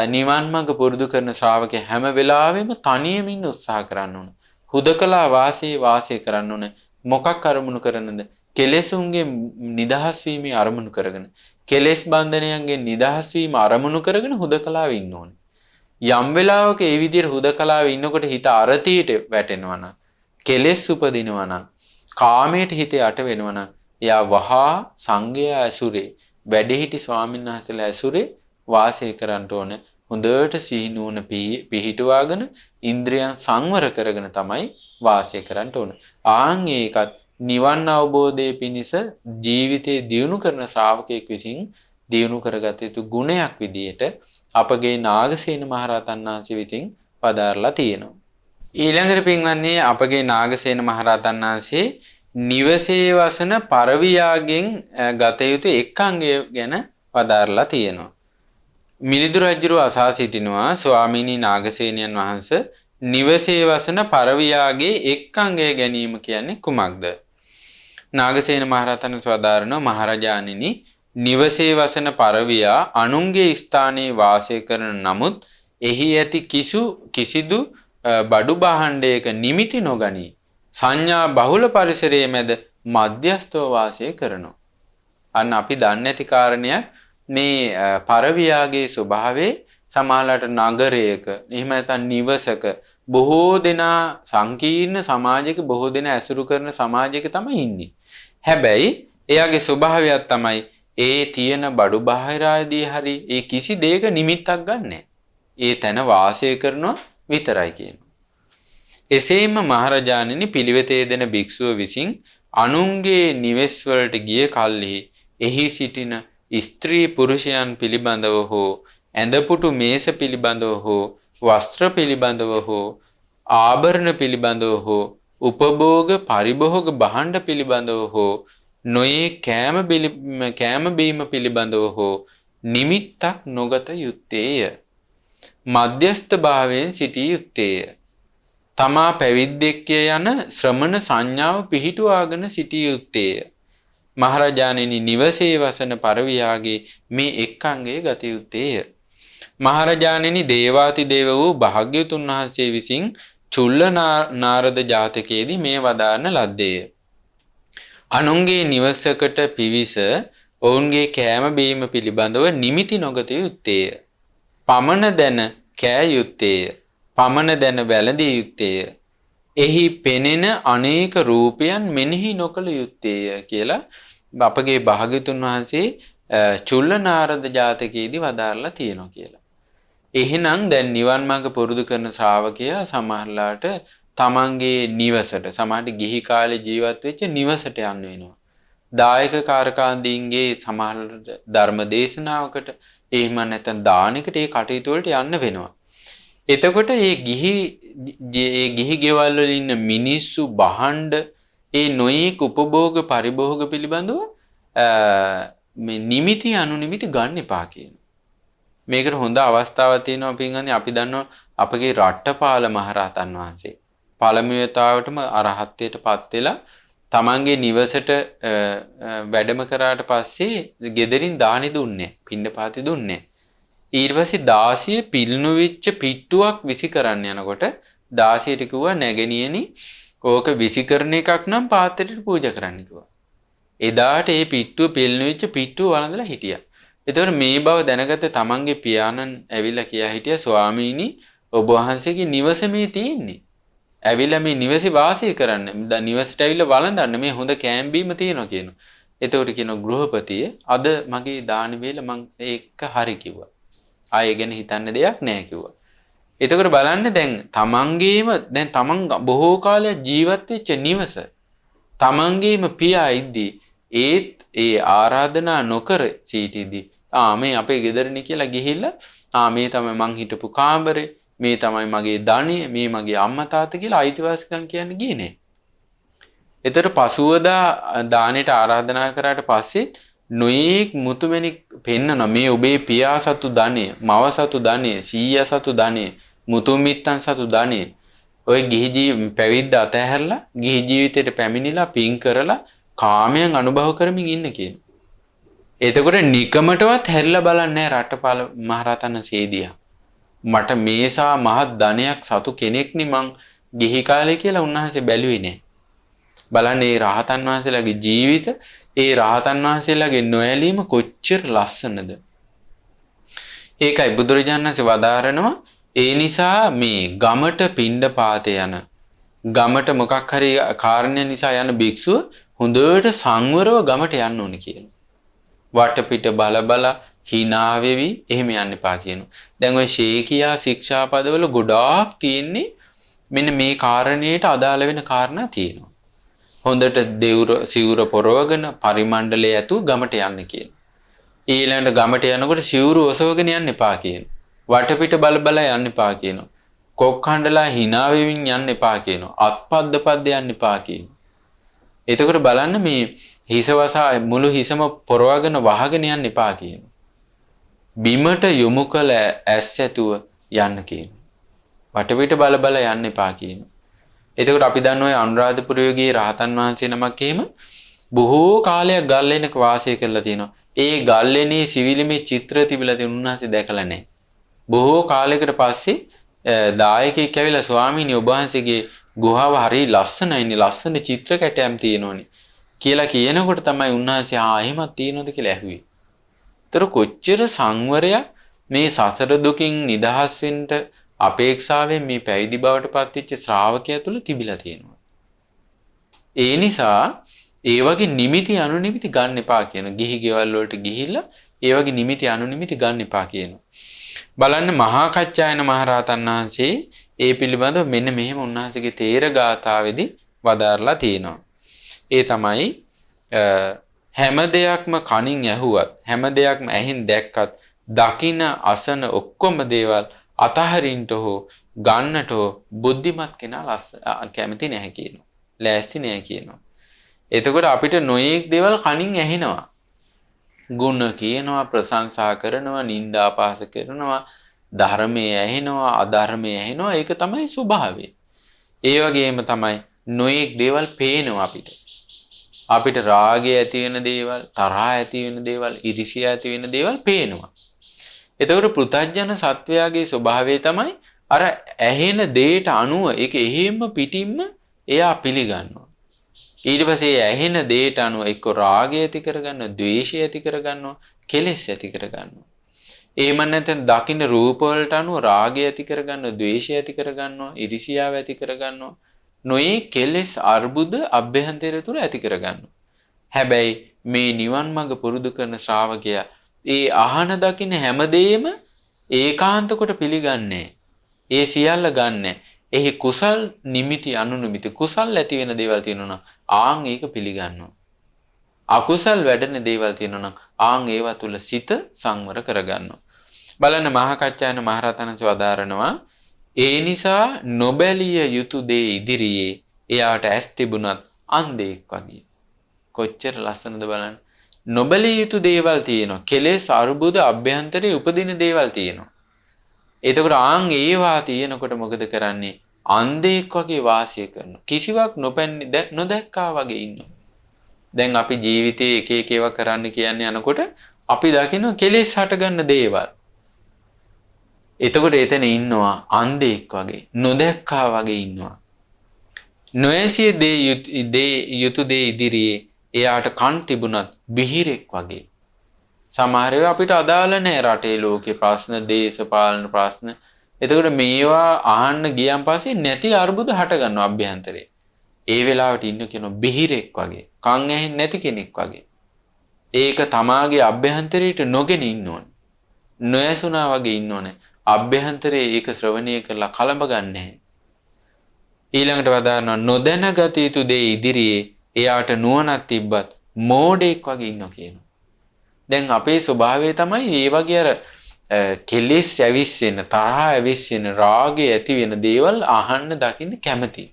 නිවන් මාර්ග පුරුදු කරන ශ්‍රාවකයා හැම වෙලාවෙම තනියම ඉන්න උත්සාහ කරන්න ඕන. හුදකලා වාසය කරන්න ඕන. මොකක් අරමුණු කරනද? කෙලෙසුන්ගේ නිදහස් වීමේ අරමුණු කරගෙන, කෙලෙස් බන්ධනයන්ගෙන් නිදහස් වීම අරමුණු කරගෙන හුදකලාවේ ඉන්න ඕනේ. යම් වෙලාවක ඒ විදිහට හුදකලාවේ ඉන්නකොට හිත අරතියට වැටෙනවා නම්, කෙලෙස් උපදිනවා නම්, කාමයට හිත යට වෙනවා නම්, එයා වහා සංඝයා ඇසුරේ, වැඩිහිටි ස්වාමීන් වහන්සේලා ඇසුරේ වාසය කරන්න ඕන. හොඳට සිහිනුවන පිහිටුවාගෙන ඉන්ද්‍රියන් සංවර කරගෙන තමයි වාසය කරන්න ඕන. ආන් ඒකත් නිවන් අවබෝධයේ පිණිස ජීවිතේ දියුණු කරන ශ්‍රාවකයෙක් විසින් දියුණු කරගත යුතු ගුණයක් විදියට අපගේ නාගසේන මහරහතන් වහන්සේ විසින් පදාරලා තියෙනවා. ඊළඟට පින්වන්නේ අපගේ නාගසේන මහරහතන් වහන්සේ නිවසේ වසන පරවියාගෙන් ගත යුතු එක් අංගය ගැන පදාරලා තියෙනවා. මිලිඳු රජුව අසා සිටිනවා ස්වාමීනි නාගසේනයන් වහන්සේ නිවසේ වසන පරවියාගේ එක් අංගය ගැනීම කියන්නේ කුමක්ද? නාගසේන මහරහතන් වදාරන මහරජාණෙනි නිවසේ වසන පරවියා අනුන්ගේ ස්ථානයේ වාසය කරන නමුත් එහි ඇති කිසිදු බඩු භාණ්ඩයක නිමිති නොගනී සංඥා බහුල පරිසරයේ මැද මධ්‍යස්ථව වාසය කරනවා. අන්න අපි දන්නේ නැති කාරණයක් මේ පරවියාගේ ස්වභාවයේ සමාලට නගරයක එහෙම නැත්නම් නිවසක බොහෝ දෙනා සංකීර්ණ සමාජයක බොහෝ දෙනා ඇසුරු කරන සමාජයක තමයි ඉන්නේ. හැබැයි එයාගේ ස්වභාවයක් තමයි ඒ තියෙන බඩු බාහිර ආදී හරි ඒ කිසි දෙයක නිමිත්තක් ගන්නෑ. ඒ තැන වාසය කරනවා විතරයි කියනවා. එසේම මහරජාණෙනි පිළිවෙතේ දෙන භික්ෂුව විසින් අනුන්ගේ නිවෙස් වලට ගිය කල්හි එහි සිටින ස්ත්‍රී පුරුෂයන් පිළිබඳව හෝ ඇඳපුටු මේස පිළිබඳව හෝ වස්ත්‍ර පිළිබඳව හෝ ආභරණ පිළිබඳව හෝ උපභෝග පරිභෝග භාණ්ඩ පිළිබඳව හෝ නොයේ කෑම බීම පිළිබඳව හෝ නිමිත්තක් නොගත යුත්තේය. මධ්‍යස්ථ භාවයෙන් සිටිය යුත්තේය. තමා පැවිද්දෙක්ය යන ශ්‍රමණ සංඥාව පිහිටුවාගෙන සිටිය යුත්තේය. මහරජාණෙනි නිවසේ වසන පරවියාගේ මේ එක් අංගය ගත යුත්තේය. මහරජාණෙනි දේවාති දේව වූ භාග්‍යවතුන් වහන්සේ විසින් චුල්ල නාරද ජාතකයේදී මේ වදාරන ලද්දේය. අනුන්ගේ නිවසකට පිවිස ඔවුන්ගේ කෑම බීම පිළිබඳව නිමිති නොගත යුත්තේය. පමණ දැන කෑ යුත්තේය. පමණ දැන වැළඳිය යුත්තේය. එහි පෙනෙන අනේක රූපයන් මෙනෙහි නොකළ යුත්තේය කියලා අපගේ භාග්‍යවතුන් වහන්සේ චුල්ල නාරද ජාතකයේදී වදාරලා තියෙනවා කියලා. එහෙනම් දැන් නිවන් මාර්ග පුරුදු කරන ශ්‍රාවකයා සමහරලාට තමන්ගේ නිවසට සමහරට ගිහි කාලේ ජීවත් වෙච්ච නිවසට යන්න වෙනවා. දායක කාර්කාන්දීන්ගේ සමහර ධර්ම දේශනාවකට එහෙම නැත්නම් දානයකට ඒ කටයුතු වලට යන්න වෙනවා. එතකොට මේ ගිහි ගෙවල් වල ඉන්න මිනිස්සු භාණ්ඩ ඒ නොයේක උපභෝග පරිභෝග පිළිබඳව මේ නිමිති අනුනිමිති ගන්න එපා කියන. මේකට හොඳ අවස්ථාවක් තියෙනවා පින්වත්නි. අපි දන්නවා අපගේ රට්ටපාල මහරහතන් වහන්සේ පළමුවතාවටම අරහත්ත්වයටපත් වෙලා තමන්ගේ නිවසට වැඩම කරාට පස්සේ ගෙදරින් දානි දුන්නේ, පිණ්ඩපාති දුන්නේ. ඊට පස්සේ 16 පිල්නු වෙච්ච පිට්ටුවක් විසි කරන්න යනකොට 16ට කිව්වා නැගණියනි ඕක විසි කරන එකක් නම් පාත්‍රයට පූජා කරන්න කිව්වා. එදාට ඒ පිට්ටුව පිල්නු වෙච්ච පිට්ටුව වළඳලා හිටියා. එතකොට මේ බව දැනගත්ත තමන්ගේ පියාණන් ඇවිල්ලා කියා හිටියා ස්වාමීනි ඔබ වහන්සේගේ නිවස මේ තියෙන්නේ. ඇවිල්ලා මේ නිවසේ වාසය කරන්න. නිවසට ඇවිල්ලා වළඳන්න මේ හොඳ කෑම බීම තියෙනවා කියනවා. එතකොට කියනවා ගෘහපතිය අද මගේ දාන වේල මං ඒක හරි කිව්වා. ආයෙ ගැන හිතන්න දෙයක් නැහැ කිව්වා. එතකොට බලන්න දැන් තමන් බොහෝ කාලයක් ජීවත් වෙච්ච නිවස තමන්ගේම පියා ඉද්දී ඒත් ඒ ආරාධනා නොකර සිටිද්දී මේ අපේ ගෙදරනේ කියලා ගිහිල්ලා මේ තමයි මං හිටපු කාමරේ, මේ තමයි මගේ ධනිය, මේ මගේ අම්මා තාත්තා කියලා අයිතිවාසිකම් කියන්න ගියේ නෑ. එතකොට පසුවදා දානෙට ආරාධනා කරාට පස්සේ නොයේක් මුතුමැණික් පෙන්නන මේ ඔබේ පියා සතු ධනිය, මව සතු ධනිය, සීයා සතු ධනිය, මුතුන් මිත්තන් සතු ධනිය. ඔය පැවිද්ද අතහැරලා ගිහි ජීවිතයට පැමිණිලා පින් කරලා කාමයන් අනුභව කරමින් ඉන්න කියන. එතකොට නිකමටවත් හැරිලා බලන්නේ රට්ටපාල මහරහතන් සේදියා. මට මේසා මහත් ධනයක් සතු කෙනෙක්නි මං ගිහි කාලේ කියලා උන්වහන්සේ බැලුවේ නෑ. බලන්න මේ රහතන් වහන්සේලාගේ ජීවිත, ඒ රහතන් වහන්සේලාගේ නොඇලීම කොච්චර ලස්සනද. ඒකයි බුදුරජාණන් වහන්සේ වදාරනවා ඒ නිසා මේ ගමට පිණ්ඩපාතේ යන ගමට මොකක් හරි කාරණය නිසා යන භික්ෂුව හොඳට සංවරව ගමට යන්න ඕනේ කියනවා. වටපිට බල hina වෙවි එහෙම යන්න එපා කියනවා. දැන් ওই ශේකියා ශික්ෂාපදවල ගොඩාක් තියෙන්නේ මෙන්න මේ කාරණේට අදාළ වෙන කාරණා තියෙනවා. හොඳට සිවුර පොරවගෙන පරිමණ්ඩලයේ ඇතු ගමට යන්න කියනවා. ඊළඟට ගමට යනකොට සිවුරු ඔසවගෙන යන්න එපා කියනවා. වටපිට බල යන්න එපා කියනවා. කොක් හඬලා hina වෙමින් යන්න එපා කියනවා. අත්පද්ද යන්න එපා කියනවා. එතකොට බලන්න මේ හිසවසා මුළු හිසම පොරවගෙන වහගෙන යන්න එපා කියනවා. බිමට යොමු කළ ඇස් ඇතුව යන්න කියනවා. වටපිට බල යන්න එපා කියනවා. එතකොට අපි දන්නවා අනුරාධපුරයේ ගියේ රහතන් වහන්සේ නමක් එහෙම බොහෝ කාලයක් ගල්ලෙනක වාසය කරලා තියෙනවා. ඒ ගල්ලෙනේ සිවිලිමේ චිත්‍ර තිබිලා තියෙන උන්වහන්සේ දැකලා නැහැ. බොහෝ කාලයකට පස්සේ දායකයෙක් ඇවිල්ලා ස්වාමීනි ඔබ වහන්සේගේ ගුහාව හරිය ලස්සනයිනේ, ලස්සන චිත්‍ර කැටයම් තියෙනෝනේ කියලා කියනකොට තමයි උන්වහන්සේ එහෙමත් තියෙනවද කියලා ඇහුවේ. ඒතර කොච්චර සංවරයක් මේ සසර දුකින් නිදහස් වෙන්න අපේක්ෂාවෙන් මේ පැවිදි බවට පත්වෙච්ච ශ්‍රාවකයා තුල තිබිලා තියෙනවා. ඒ නිසා ඒ වගේ නිමිති අනුනිමිති ගන්න එපා කියන. ගිහි ගෙවල් වලට ගිහිල්ලා ඒ වගේ නිමිති අනුනිමිති ගන්න එපා කියනවා. බලන්න මහා කච්චායන මහරහතන් වහන්සේ ඒ පිළිබඳව මෙන්න මෙහෙම උන්වහන්සේගේ තේර ගාථාවේදී වදාරලා තියෙනවා. ඒ තමයි හැම දෙයක්ම කනින් ඇහුවත්, හැම දෙයක්ම ඇහින් දැක්කත්, දකින අසන ඔක්කොම දේවල් අතහරින්නට හෝ ගන්නට හෝ බුද්ධිමත් කෙනා කැමති නැහැ කියනවා. ලෑස්ති නැහැ කියනවා. එතකොට අපිට නොයේක් දේවල් කනින් ඇහෙනවා. ගුණ කියනවා, ප්‍රශංසා කරනවා, නින්දා අපහාස කරනවා, ධර්මයේ ඇහෙනවා, අධර්මයේ ඇහෙනවා. ඒක තමයි ස්වභාවය. ඒ වගේම තමයි නොයේක් දේවල් පේනවා අපිට. අපිට රාගය ඇති වෙන දේවල්, තරහ ඇති වෙන දේවල්, iriසියා ඇති වෙන දේවල් පේනවා. එතකොට පෘථග්ජන සත්වයාගේ ස්වභාවය තමයි අර ඇහෙන දේට අනුව ඒක එහෙම්ම පිටින්ම එයා පිළිගන්නවා. ඊට පස්සේ ඇහෙන දේට අනුව එක්ක රාගය ඇති කරගන්නවා, ද්වේෂය ඇති කරගන්නවා, කෙලෙස් ඇති කරගන්නවා. එහෙම නැත්නම් දකින්න රූප වලට අනුව රාගය ඇති කරගන්නවා, ද්වේෂය ඇති කරගන්නවා, iriසියාව ඇති කරගන්නවා. නොයේ කෙලෙස් අර්බුද අභ්‍යන්තරය තුල ඇති කරගන්නවා. හැබැයි මේ නිවන් මඟ පුරුදු කරන ශ්‍රාවකයා ඒ අහන දකින්න හැමදේම ඒකාන්ත කොට පිළිගන්නේ. ඒ සියල්ල ගන්නෑ. එහි කුසල් නිමිති අනුනිමිති කුසල් ඇති වෙන දේවල් තියෙනවා නම් ඒක පිළිගන්නවා. අකුසල් වැඩෙන දේවල් තියෙනවා නම් ඒවා තුල සිත සංවර කරගන්නවා. බලන්න මහා කච්චායන මහරහතන් වදාරනවා ඒ නිසා නොබැලිය යුතු දේ ඉදිරියේ එයාට ඇස් තිබුණත් අන්ධෙක් වගේ. කොච්චර ලස්සනද බලන්න. නොබලිය යුතු දේවල් තියෙනවා. කෙලෙස් අරුබුද අභ්‍යන්තරේ උපදින දේවල් තියෙනවා. එතකොට ආන් ඒවා තියෙනකොට මොකද කරන්නේ? අන්ධෙක් වගේ වාසය කරනවා. කිසිවක් නොදැක්කා වගේ ඉන්නවා. දැන් අපි ජීවිතේ එක එක ඒවා කරන්න කියන්නේ යනකොට අපි දකින්න කෙලෙස් හටගන්න දේවල්. එතකොට එතන ඉන්නවා අන්ධෙක් වගේ, නොදැක්කා වගේ ඉන්නවා. නොඇසිය යුතු දේ ඉදිරියේ එයාට කන් තිබුණත් බිහිරෙක් වගේ. සමහර ඒවා අපිට අදාළ නැහැ රටේ ලෝකේ ප්‍රශ්න, දේශපාලන ප්‍රශ්න. එතකොට මේවා අහන්න ගියන් පස්සේ නැති අරුබුද හට ගන්නවා අභ්‍යන්තරේ. ඒ වෙලාවට ඉන්න කෙනා බිහිරෙක් වගේ, කන් ඇහෙන්නේ නැති කෙනෙක් වගේ. ඒක තමාගේ අභ්‍යන්තරයට නොගෙන ඉන්න ඕනේ. නොඇසුණා වගේ ඉන්න ඕනේ. අභ්‍යන්තරේ ඒක ශ්‍රවණය කරලා කලඹ ගන්න නැහැ. ඊළඟට වදාරනවා නොදැනගත යුතු දේ ඉදිරියේ එයාට නුවණක් තිබ්බත් මෝඩෙක් වගේ ඉන්නවා කියනවා. දැන් අපේ ස්වභාවය තමයි මේ වගේ අර කෙලෙස් ඇවිස්සෙන, තරහ ඇවිස්සෙන, රාගය ඇති වෙන දේවල් අහන්න දකින්න කැමති.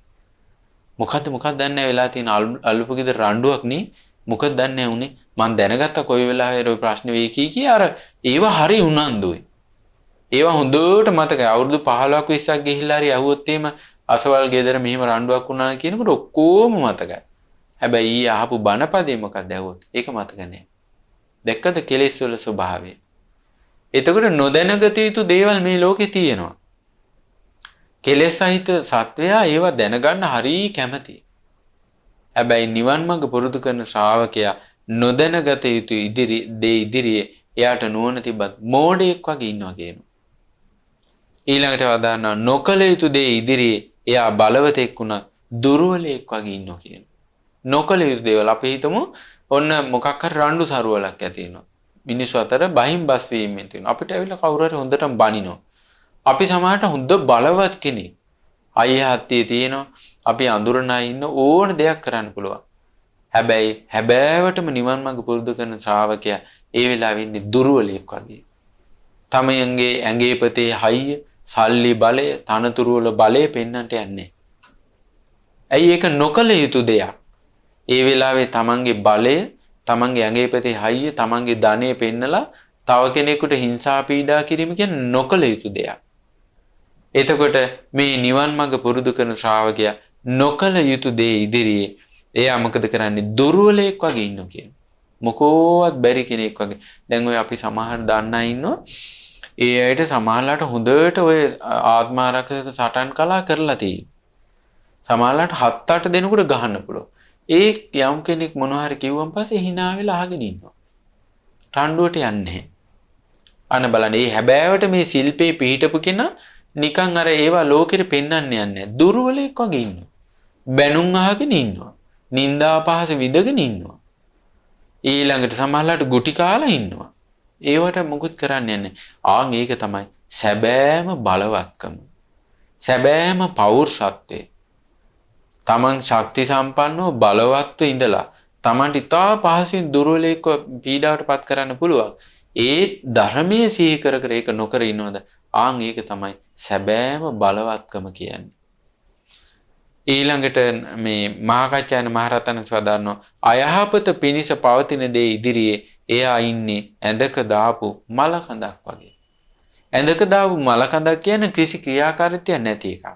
මොකද්ද දන්නේ වෙලා තියෙන අල්ලපු ගෙදර රණ්ඩුවක් නේ. මොකද දන්නේ උනේ මං දැනගත්තා කොයි වෙලාවෙ ඔය ප්‍රශ්න වෙයි කී අර ඒවා හරි උනන්දුයි. ඒවා හොඳට මතකයි. අවුරුදු 15ක් 20ක් ගිහිල්ලා හරි ඇහුවොත් එහෙම අසවල් ගෙදර මෙහෙම රණ්ඩුවක් වුණා කියනකොට ඔක්කොම මතකයි. හැබැයි ඊ අහපු බණපදේ මොකක්ද ඇහුවොත් ඒක මතක නැහැ. දැක්කද කෙලෙස් වල ස්වභාවය? එතකොට නොදැනගත යුතු දේවල් මේ ලෝකේ තියෙනවා. කෙලෙස් සහිත සත්වයා ඒවා දැනගන්න හරිය කැමතියි. හැබැයි නිවන් මඟ පුරුදු කරන ශ්‍රාවකයා නොදැනගත යුතු දේ ඉදිරියේ එයාට නුවණ තිබ්බත් මෝඩයෙක් වගේ ඉන්නවා කියනවා. ඊළඟට වදානවා නොකල යුතු දේ ඉදිරියේ එයා බලවතෙක් වුණත් දුර්වලයෙක් වගේ ඉන්නවා කියනවා. නොකල යුතු දේවල් අපි හිතමු ඔන්න මොකක් හරි රණ්ඩු සරුවලක් ඇති වෙනවා. මිනිස්සු අතර බහින් බස් වීමෙන් තියෙනවා. අපිට ඇවිල්ලා කවුරු හරි හොඳටම බනිනවා. අපි සමහරට හොඳ බලවත් කෙනෙක්. අයියා හත්තිය තියෙනවා. අපි අඳුරනා ඉන්න ඕන දෙයක් කරන්න පුළුවන්. හැබැයි හැබෑවටම නිවන් මඟ පුරුදු කරන ශ්‍රාවකයා ඒ වෙලාවෙ ඉන්නේ දුර්වලයෙක් වගේ. තමයන්ගේ ඇඟේ පතේ හයිය, සල්ලි බලය, තනතුරු වල බලය පෙන්වන්නට යන්නේ. ඇයි ඒක නොකල යුතු දෙයක්? ඒ වෙලාවේ තමන්ගේ බලය, තමන්ගේ ඇඟේ පතේ හයිය, තමන්ගේ ධනය පෙන්නලා තව කෙනෙකුට හිංසා පීඩා කිරීම කියන්නේ නොකල යුතු දෙයක්. එතකොට මේ නිවන් මඟ පුරුදු කරන ශ්‍රාවකයා නොකල යුතු දේ ඉදිරියේ එයා මොකද කරන්නේ? දුර්වලයෙක් වගේ ඉන්නවා කියන. මොකෝවත් බැරි කෙනෙක් වගේ. දැන් ඔය අපි සමහර දන්නා ඉන්නවා. ඒ අයට සමහරලාට හොඳට ඔය ආත්මාරක්ෂක සටන් කලා කරලා තියෙනවා. සමහරලාට 7-8 දෙනෙකුට ගහන්න පුළුවන්. ඒ යම් කෙනෙක් මොනවා හරි කිව්වන් පස්සේ hina වෙලා අහගෙන ඉන්නවා. රණ්ඩුවට යන්නේ නැහැ. අන්න බලන්න මේ හැබෑවට මේ ශිල්පේ පිහිටපු කෙනා නිකන් අර ඒවා ලෝකෙට පෙන්වන්න යන්නේ දුර්වලයෙක් වගේ ඉන්නවා. බැනුම් අහගෙන ඉන්නවා. නිന്ദා පහස විඳගෙන ඉන්නවා. ඊළඟට සමහරලාට ගුටි කාලා ඉන්නවා. ඒවට මොකුත් කරන්න යන්නේ. ආන් ඒක තමයි සැබෑම බලවත්කම. සැබෑම පෞරුෂත්වය. තමන් ශක්ති සම්පන්නව බලවත්ව ඉඳලා තමන්ට ඉතා පහසුවෙන් දුර්වලයෙක්ව පීඩාවටපත් කරන්න පුළුවන්. ඒ ධර්මයේ සිහි කර කර ඒක නොකර ඉන්නවද? ආන් ඒක තමයි සැබෑම බලවත්කම කියන්නේ. ඊළඟට මේ මහාකච්චායන මහරහතන් වදාරනවා අයහපත පිනිස පවතින දේ ඉදිරියේ එයා ඉන්නේ ඇඳක දාපු මල කඳක් වගේ. ඇඳක දාපු මල කඳක් කියන්නේ කිසි ක්‍රියාකාරීත්වයක් නැති එකක්.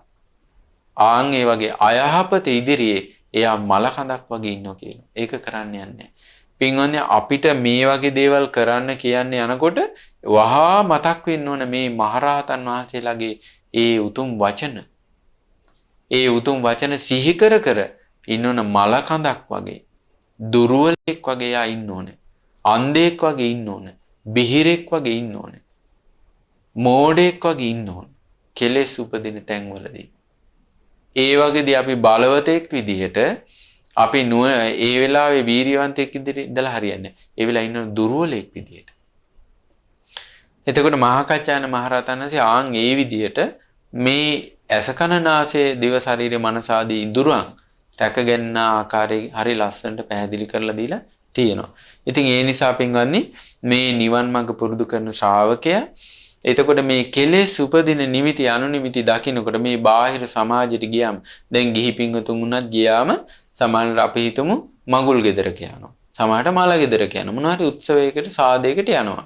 ආන් ඒ වගේ අයහපත ඉදිරියේ එයා මල කඳක් වගේ ඉන්නවා කියනවා. ඒක කරන්න යන්නේ. පින්වත්නි අපිට මේ වගේ දේවල් කරන්න කියන්නේ යනකොට වහා මතක් වෙන්න ඕන මේ මහරහතන් වහන්සේලාගේ ඒ උතුම් වචන. ඒ උතුම් වචන සිහි කර කර ඉන්නෝන මල කඳක් වගේ දුර්වලෙක් වගේ යා ඉන්න ඕනේ. අන්ධෙක් වගේ ඉන්න ඕනේ. බිහිරෙක් වගේ ඉන්න ඕනේ. මෝඩෙක් වගේ ඉන්න ඕනේ. කෙලෙස් උපදින තැන්වලදී. ඒ වගේදී අපි බලවතෙක් විදිහට අපි ඒ වෙලාවේ වීරියවන්තයෙක් ඉඳලා හරියන්නේ. ඒ වෙලාව ඉන්න දුර්වලෙක් විදිහට. එතකොට මහාකච්චායන මහරහතන් වහන්සේ ආන් ඒ විදිහට මේ ඇසකනාසය දිව ශරීරය මනස ආදී ඉඳුරන් රැකගන්න ආකාරයේ හරි ලස්සනට පැහැදිලි කරලා දීලා තියෙනවා. ඉතින් ඒ නිසා පින්වත්නි මේ නිවන් මඟ පුරුදු කරන ශ්‍රාවකයා එතකොට මේ කෙලෙස් උපදින නිමිති අනුනිමිති දකින්නකොට මේ බාහිර සමාජයට ගියාම දැන් ගිහි පින්වතුන් උනත් ගියාම සමහරවිට අපි හිතමු මගුල් ගෙදරක යනවා. සමහරට මල ගෙදරක යනවා. මොනවා හරි උත්සවයකට සාදයකට යනවා.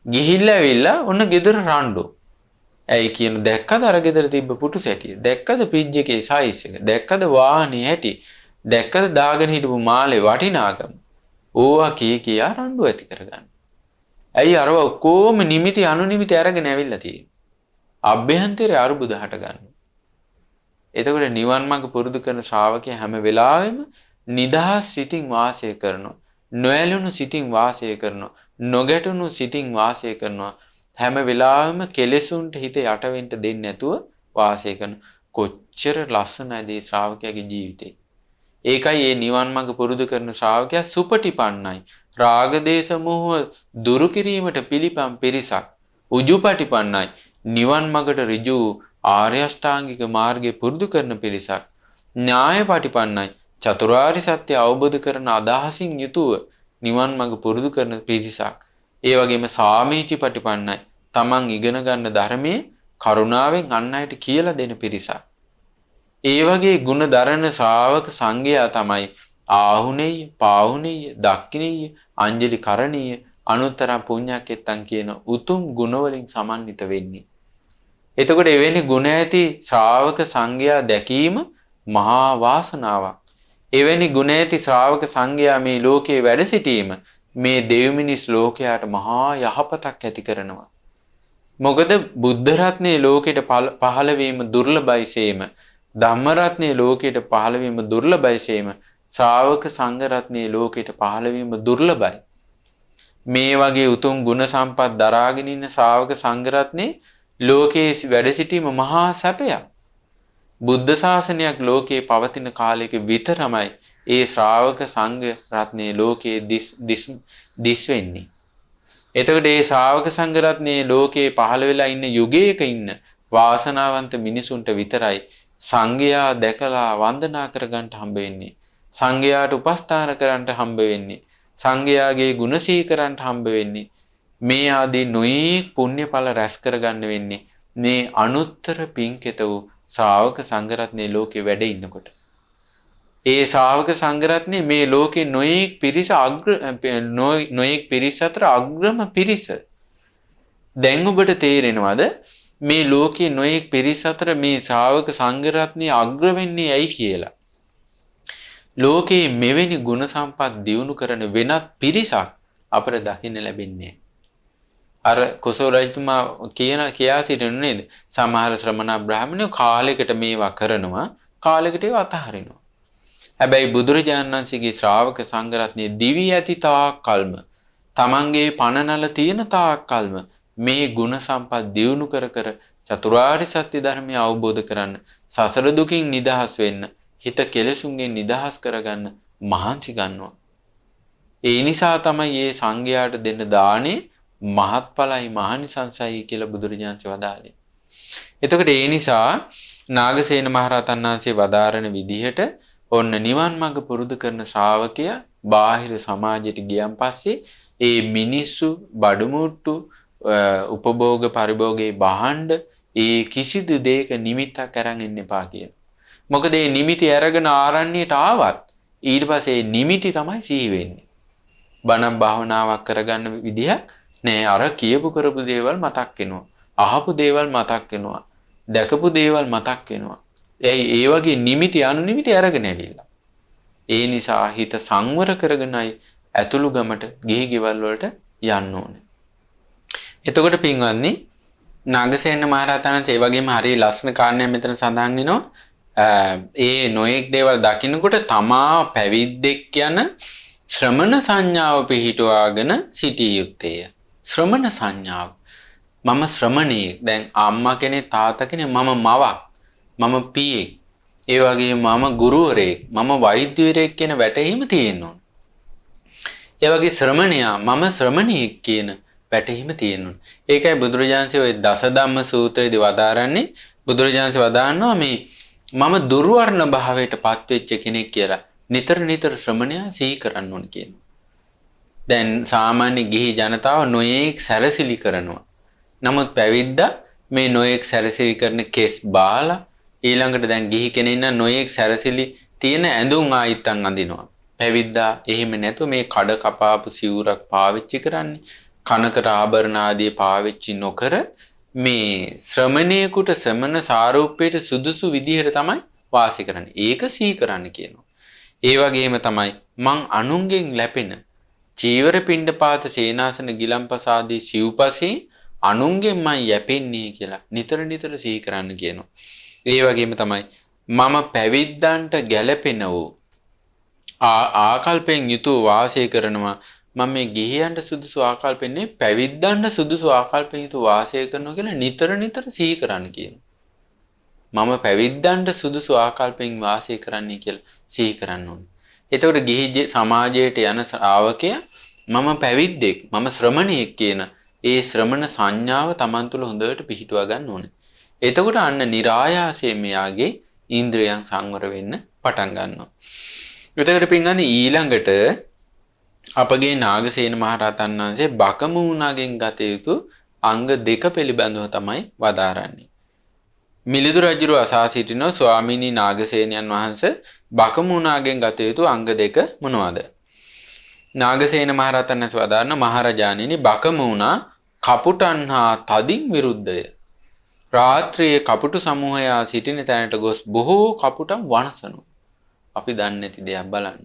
ගිහිල්ලා ඇවිල්ලා ඔන්න ගෙදර රණ්ඩු. ඇයි කියන දැක්කද අර ගෙදර තිබ්බ පුටු සැටිය? දැක්කද ෆ්‍රිජ් එකේ සයිස් එක? දැක්කද වාහනේ හැටි? දැක්කද දාගෙන හිටපු මාළේ වටිනාකම? ඕවා කියා රණ්ඩු ඇති කරගන්න. ඇයි අරව ඔක්කොම නිමිති අනුනිමිති අරගෙන ඇවිල්ලා තියෙන්නේ? අභ්‍යන්තරේ අරුබුද හට ගන්නවා. එතකොට නිවන් මඟ පුරුදු කරන ශ්‍රාවකයා හැම වෙලාවෙම නිදහස් සිතින් වාසය කරනවා. නොඇලුණු සිතින් වාසය කරනවා. නොගැටුණු සිතින් වාසය කරනවා. හැම වෙලාවෙම කෙලෙසුන්ට හිත යට වෙන්න දෙන්නේ නැතුව වාසය කරන කොච්චර ලස්සනයිද මේ ශ්‍රාවකයාගේ ජීවිතේ. ඒකයි මේ නිවන් මඟ පුරුදු කරන ශ්‍රාවකයා සුපටිපන්නයි. රාග දේශ මොහ දුරු කිරීමට පිළිපම් පිරිසක්. උජුපටිපන්නයි. නිවන් මඟට ඍජු ආර්ය අෂ්ටාංගික මාර්ගය පුරුදු කරන පිරිසක්. න්‍යායපටිපන්නයි. චතුරාර්ය සත්‍ය අවබෝධ කරන අදහසින් යුතුව නිවන් මඟ පුරුදු කරන පිරිසක්. ඒ වගේම සාමීචි පටිපන්නයි. තමන් ඉගෙන ගන්න ධර්මයේ කරුණාවෙන් අන් අයට කියලා දෙන පිරිසක්. ඒ වගේ ගුණ දරන ශ්‍රාවක සංඝයා තමයි ආහුනේය, පාහුනේය, දක්ඛිනේය, අංජලි කරණීය, අනුත්තර පුඤ්ඤක්කෙත්තන් කියන උතුම් ගුණ වලින් සමන්විත වෙන්නේ. එතකොට එවැනි ගුණ ඇති ශ්‍රාවක සංඝයා දැකීම මහා වාසනාවක්. එවැනි ගුණ ඇති ශ්‍රාවක සංඝයා මේ ලෝකේ වැඩ සිටීම මේ දෙව් මිනිස් ලෝකයට මහා යහපතක් ඇති කරනවා. මොකද බුද්ධ රත්නයේ ලෝකෙට පහළ වීම දුර්ලභයි සේම, ධම්ම රත්නයේ ලෝකෙට පහළ වීම දුර්ලභයි සේම, ශ්‍රාවක සංඝ රත්නයේ ලෝකෙට පහළ වීම දුර්ලභයි. මේ වගේ උතුම් ගුණ සම්පත් දරාගෙන ඉන්න ශ්‍රාවක සංඝ රත්නයේ ලෝකයේ වැඩ සිටීම මහා සැපයක්. බුද්ධ ශාසනයක් ලෝකේ පවතින කාලයක විතරමයි ඒ ශ්‍රාවක සංඝ රත්නයේ ලෝකයේ දිස් වෙන්නේ. එතකොට මේ ශ්‍රාවක සංඝ රත්නයේ ලෝකේ පහළ වෙලා ඉන්න යුගයක ඉන්න වාසනාවන්ත මිනිසුන්ට විතරයි සංඝයා දැකලා වන්දනා කරගන්න හම්බ වෙන්නේ. සංඝයාට උපස්ථාන කරන්න හම්බ වෙන්නේ. සංඝයාගේ ගුණ සිහි කරන්න හම්බ වෙන්නේ. මේ ආදී නොයෙක් පුණ්‍යඵල රැස් කරගන්න වෙන්නේ මේ අනුත්තර පින්කෙත වූ ශ්‍රාවක සංඝ රත්නයේ ලෝකේ වැඩ ඉන්නකොට. ඒ ශ්‍රාවක සංඝ රත්නයේ මේ ලෝකේ නොයෙක් පිරිස අතර අග්‍රම පිරිස. දැන් ඔබට තේරෙනවද මේ ලෝකේ නොයෙක් පිරිස අතර මේ ශ්‍රාවක සංඝ රත්නයේ අග්‍ර වෙන්නේ ඇයි කියලා? ලෝකේ මෙවැනි ගුණ සම්පත් දියුණු කරන වෙනත් පිරිසක් අපට දකින්න ලැබෙන්නේ. අර කොසල් රජතුමා කියා සිටිනු නේද? සමහර ශ්‍රමණ බ්‍රාහ්මණයෝ කාලයකට මේවා කරනවා, කාලයකට ඒවා අතහරිනවා. හැබැයි බුදුරජාණන් වහන්සේගේ ශ්‍රාවක සංඝ රත්නයේ දිවි ඇති තාක් කල්ම, තමන්ගේ පණනල තියෙන තාක් කල්ම මේ ගුණ සම්පත් දියුණු කර කර චතුරාර්ය සත්‍ය ධර්මය අවබෝධ කරන්න, සසර දුකින් නිදහස් වෙන්න, හිත කෙලෙසුන්ගෙන් නිදහස් කරගන්න මහන්සි ගන්නවා. ඒ නිසා තමයි මේ සංඝයාට දෙන්න දානේ මහත්ඵලයි මහනිසංසයි කියලා බුදුරජාණන්සේ වදාළේ. එතකොට ඒ නිසා නාගසේන මහරහතන් වහන්සේ වදාරන විදිහට ඔන්න නිවන් මඟ පුරුදු කරන ශ්‍රාවකයා බාහිර සමාජයට ගියන් පස්සේ ඒ මිනිස්සු බඩමුට්ටු උපභෝග පරිභෝගයේ බහඬ ඒ කිසිදු දෙයක නිමිත්තක් අරන් ඉන්න එපා කියන. මොකද මේ නිමිති අරගෙන ආරණ්‍යයට ආවත් ඊට පස්සේ නිමිති තමයි සිහි වෙන්නේ. බණ භාවනාවක් කරගන්න විදිහක් නෑ. අර කියපු කරපු දේවල් මතක් වෙනවා. අහපු දේවල් මතක් වෙනවා. දැකපු දේවල් මතක් වෙනවා. ඒ වගේ නිමිති අනුනිමිති අරගෙන ඇවිල්ලා. ඒ නිසා හිත සංවර කරගෙනයි ඇතුළු ගමට ගිහි ගෙවල් වලට යන්න ඕනේ. එතකොට පින්වත්නි නාගසේන මහරහතන් වහන්සේ ඒ වගේම හරිය ලස්සන කාරණයක් මෙතන සඳහන් වෙනවා. ඒ නොයෙක් දේවල් දකින්නකොට තමා පැවිද්දෙක් යන ශ්‍රමණ සංඥාව පිහිටුවාගෙන සිටිය යුත්තේය. ශ්‍රමණ සංඥාව. මම ශ්‍රමණියෙක්. දැන් අම්මා කෙනෙක් තාත්තා කෙනෙක්, මම මවක්, මම පියෙක්, ඒ වගේම මම ගුරුවරයෙක්, මම වෛද්‍යවරයෙක් කියන වැටහීම තියෙනවා. ඒ වගේ ශ්‍රමණයා මම ශ්‍රමණියෙක් කියන වැටහීම තියෙනවා. ඒකයි බුදුරජාණන්සේ ওই දසධම්ම සූත්‍රයේදී වදාරන්නේ. බුදුරජාණන්සේ වදාරනවා මේ මම දුර්වර්ණ භාවයට පත්වෙච්ච කෙනෙක් කියලා නිතර නිතර ශ්‍රමණයා සිහි කරන්න ඕන කියනවා. දැන් සාමාන්‍ය ගිහි ජනතාව නොයේක් සැරසිලි කරනවා. නමුත් පැවිද්දා මේ නොයේක් සැරසිලි කරන කෙස් බාලා ඊළඟට දැන් ගිහි කෙනෙක් ඉන්න නොයෙක් සැරසිලි තියෙන ඇඳුම් ආයිත්තන් අඳිනවා. පැවිද්දා එහෙම නැතු මේ කඩ කපාපු සිවුරක් පාවිච්චි කරන්නේ. කනකට ආභරණ ආදී පාවිච්චි නොකර මේ ශ්‍රමණේකට ශ්‍රමණ සාරූප්‍යයට සුදුසු විදිහට තමයි වාසය කරන්නේ. ඒක සිහි කරන්න කියනවා. ඒ වගේම තමයි මං අනුන්ගෙන් ලැබෙන චීවර පිණ්ඩපාත සේනාසන ගිලම්පස ආදී සිව්පසේ අනුන්ගෙන් මං යැපෙන්නේ කියලා නිතර නිතර සිහි කරන්න කියනවා. ඒ වගේම තමයි මම පැවිද්දන්ට ගැළපෙන වූ ආකල්පෙන් යුතුව වාසය කරනවා. මම මේ ගිහියන්ට සුදුසු ආකල්පෙන්නේ පැවිද්දන්ට සුදුසු ආකල්පෙන් යුතුව වාසය කරනවා කියලා නිතර නිතර සිහි කරන්න කියනවා. මම පැවිද්දන්ට සුදුසු ආකල්පෙන් වාසය කරන්නේ කියලා සිහි කරන්න ඕනේ. එතකොට ගිහි සමාජයට යන ශ්‍රාවකයා මම පැවිද්දෙක්, මම ශ්‍රමණයෙක් කියන ඒ ශ්‍රමණ සංඥාව Taman තුල හොඳට පිහිටුවා ගන්න ඕනේ. එතකොට අන්න નિરાයාසයෙන් මෙයාගේ ඉන්ද්‍රියයන් සංවර වෙන්න පටන් ගන්නවා. එතකොට පින්වත්නි ඊළඟට අපගේ නාගසේන මහරහතන් වහන්සේ බකමූණගෙන් ගත යුතු අංග දෙක පිළිබඳව තමයි වදාරන්නේ. මිලිඳු රජුව අසා සිටින ස්වාමීනි නාගසේනයන් වහන්සේ බකමූණගෙන් ගත යුතු අංග දෙක මොනවාද? නාගසේන මහරහතන් වහන්සේ වදාරන මහරජාණෙනි බකමූණා කපුටන් හා තදින් විරුද්ධය. රාත්‍රියේ කපුටු සමූහයා සිටින තැනට ගොස් බොහෝ කපුටන් වනසනු. අපි දන්නේ නැති දෙයක් බලන්න.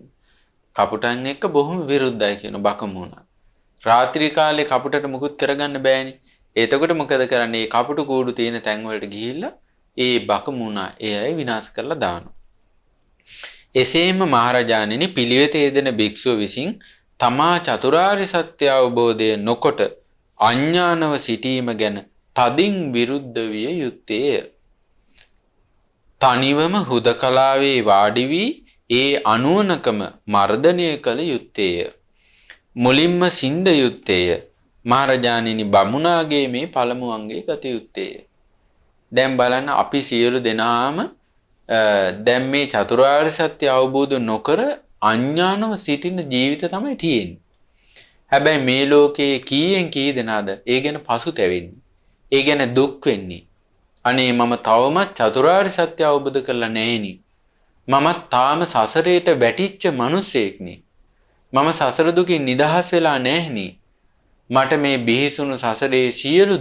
කපුටන් එක්ක බොහොම විරුද්ධයි කියන බකමූණා. රාත්‍රී කාලේ කපුටට මුකුත් කරගන්න බෑනේ. එතකොට මොකද කරන්නේ? කපුටු කූඩු තියෙන තැන් වලට ගිහිල්ලා ඒ බකමූණා ඒ අය විනාශ කරලා දානවා. එසේම මහරජාණෙනි පිළිවෙත යෙදෙන භික්ෂුව විසින් තමා චතුරාර්ය සත්‍ය අවබෝධය නොකොට අඥානව සිටීම ගැන තදින් විරුද්ධ විය යුත්තේය. තනිවම හුදකලාවේ වාඩි වී ඒ අනුවණකම මර්ධනය කළ යුත්තේය. මුලින්ම සින්ද යුත්තේය. මහරජාණෙනි බමුණාගේ මේ පළමු අංගයේ ගත යුත්තේය. දැන් බලන්න අපි සියලු දෙනාම දැන් මේ චතුරාර්ය සත්‍ය අවබෝධ නොකර අඥානව සිටින ජීවිත තමයි තියෙන්නේ. හැබැයි මේ ලෝකයේ කීයෙන් කී දෙනාද ඒ ගැන පසුතැවෙන්නේ. ඒ ගැන දුක් වෙන්නේ. අනේ මම තවමත් චතුරාර්ය සත්‍ය අවබෝධ කරලා නැහෙනි. මම තාම සසරේට වැටිච්ච මිනිසෙක්නේ. මම සසර දුකින් නිදහස් වෙලා නැහෙනි. මට මේ බිහිසුණු සසරේ සියලු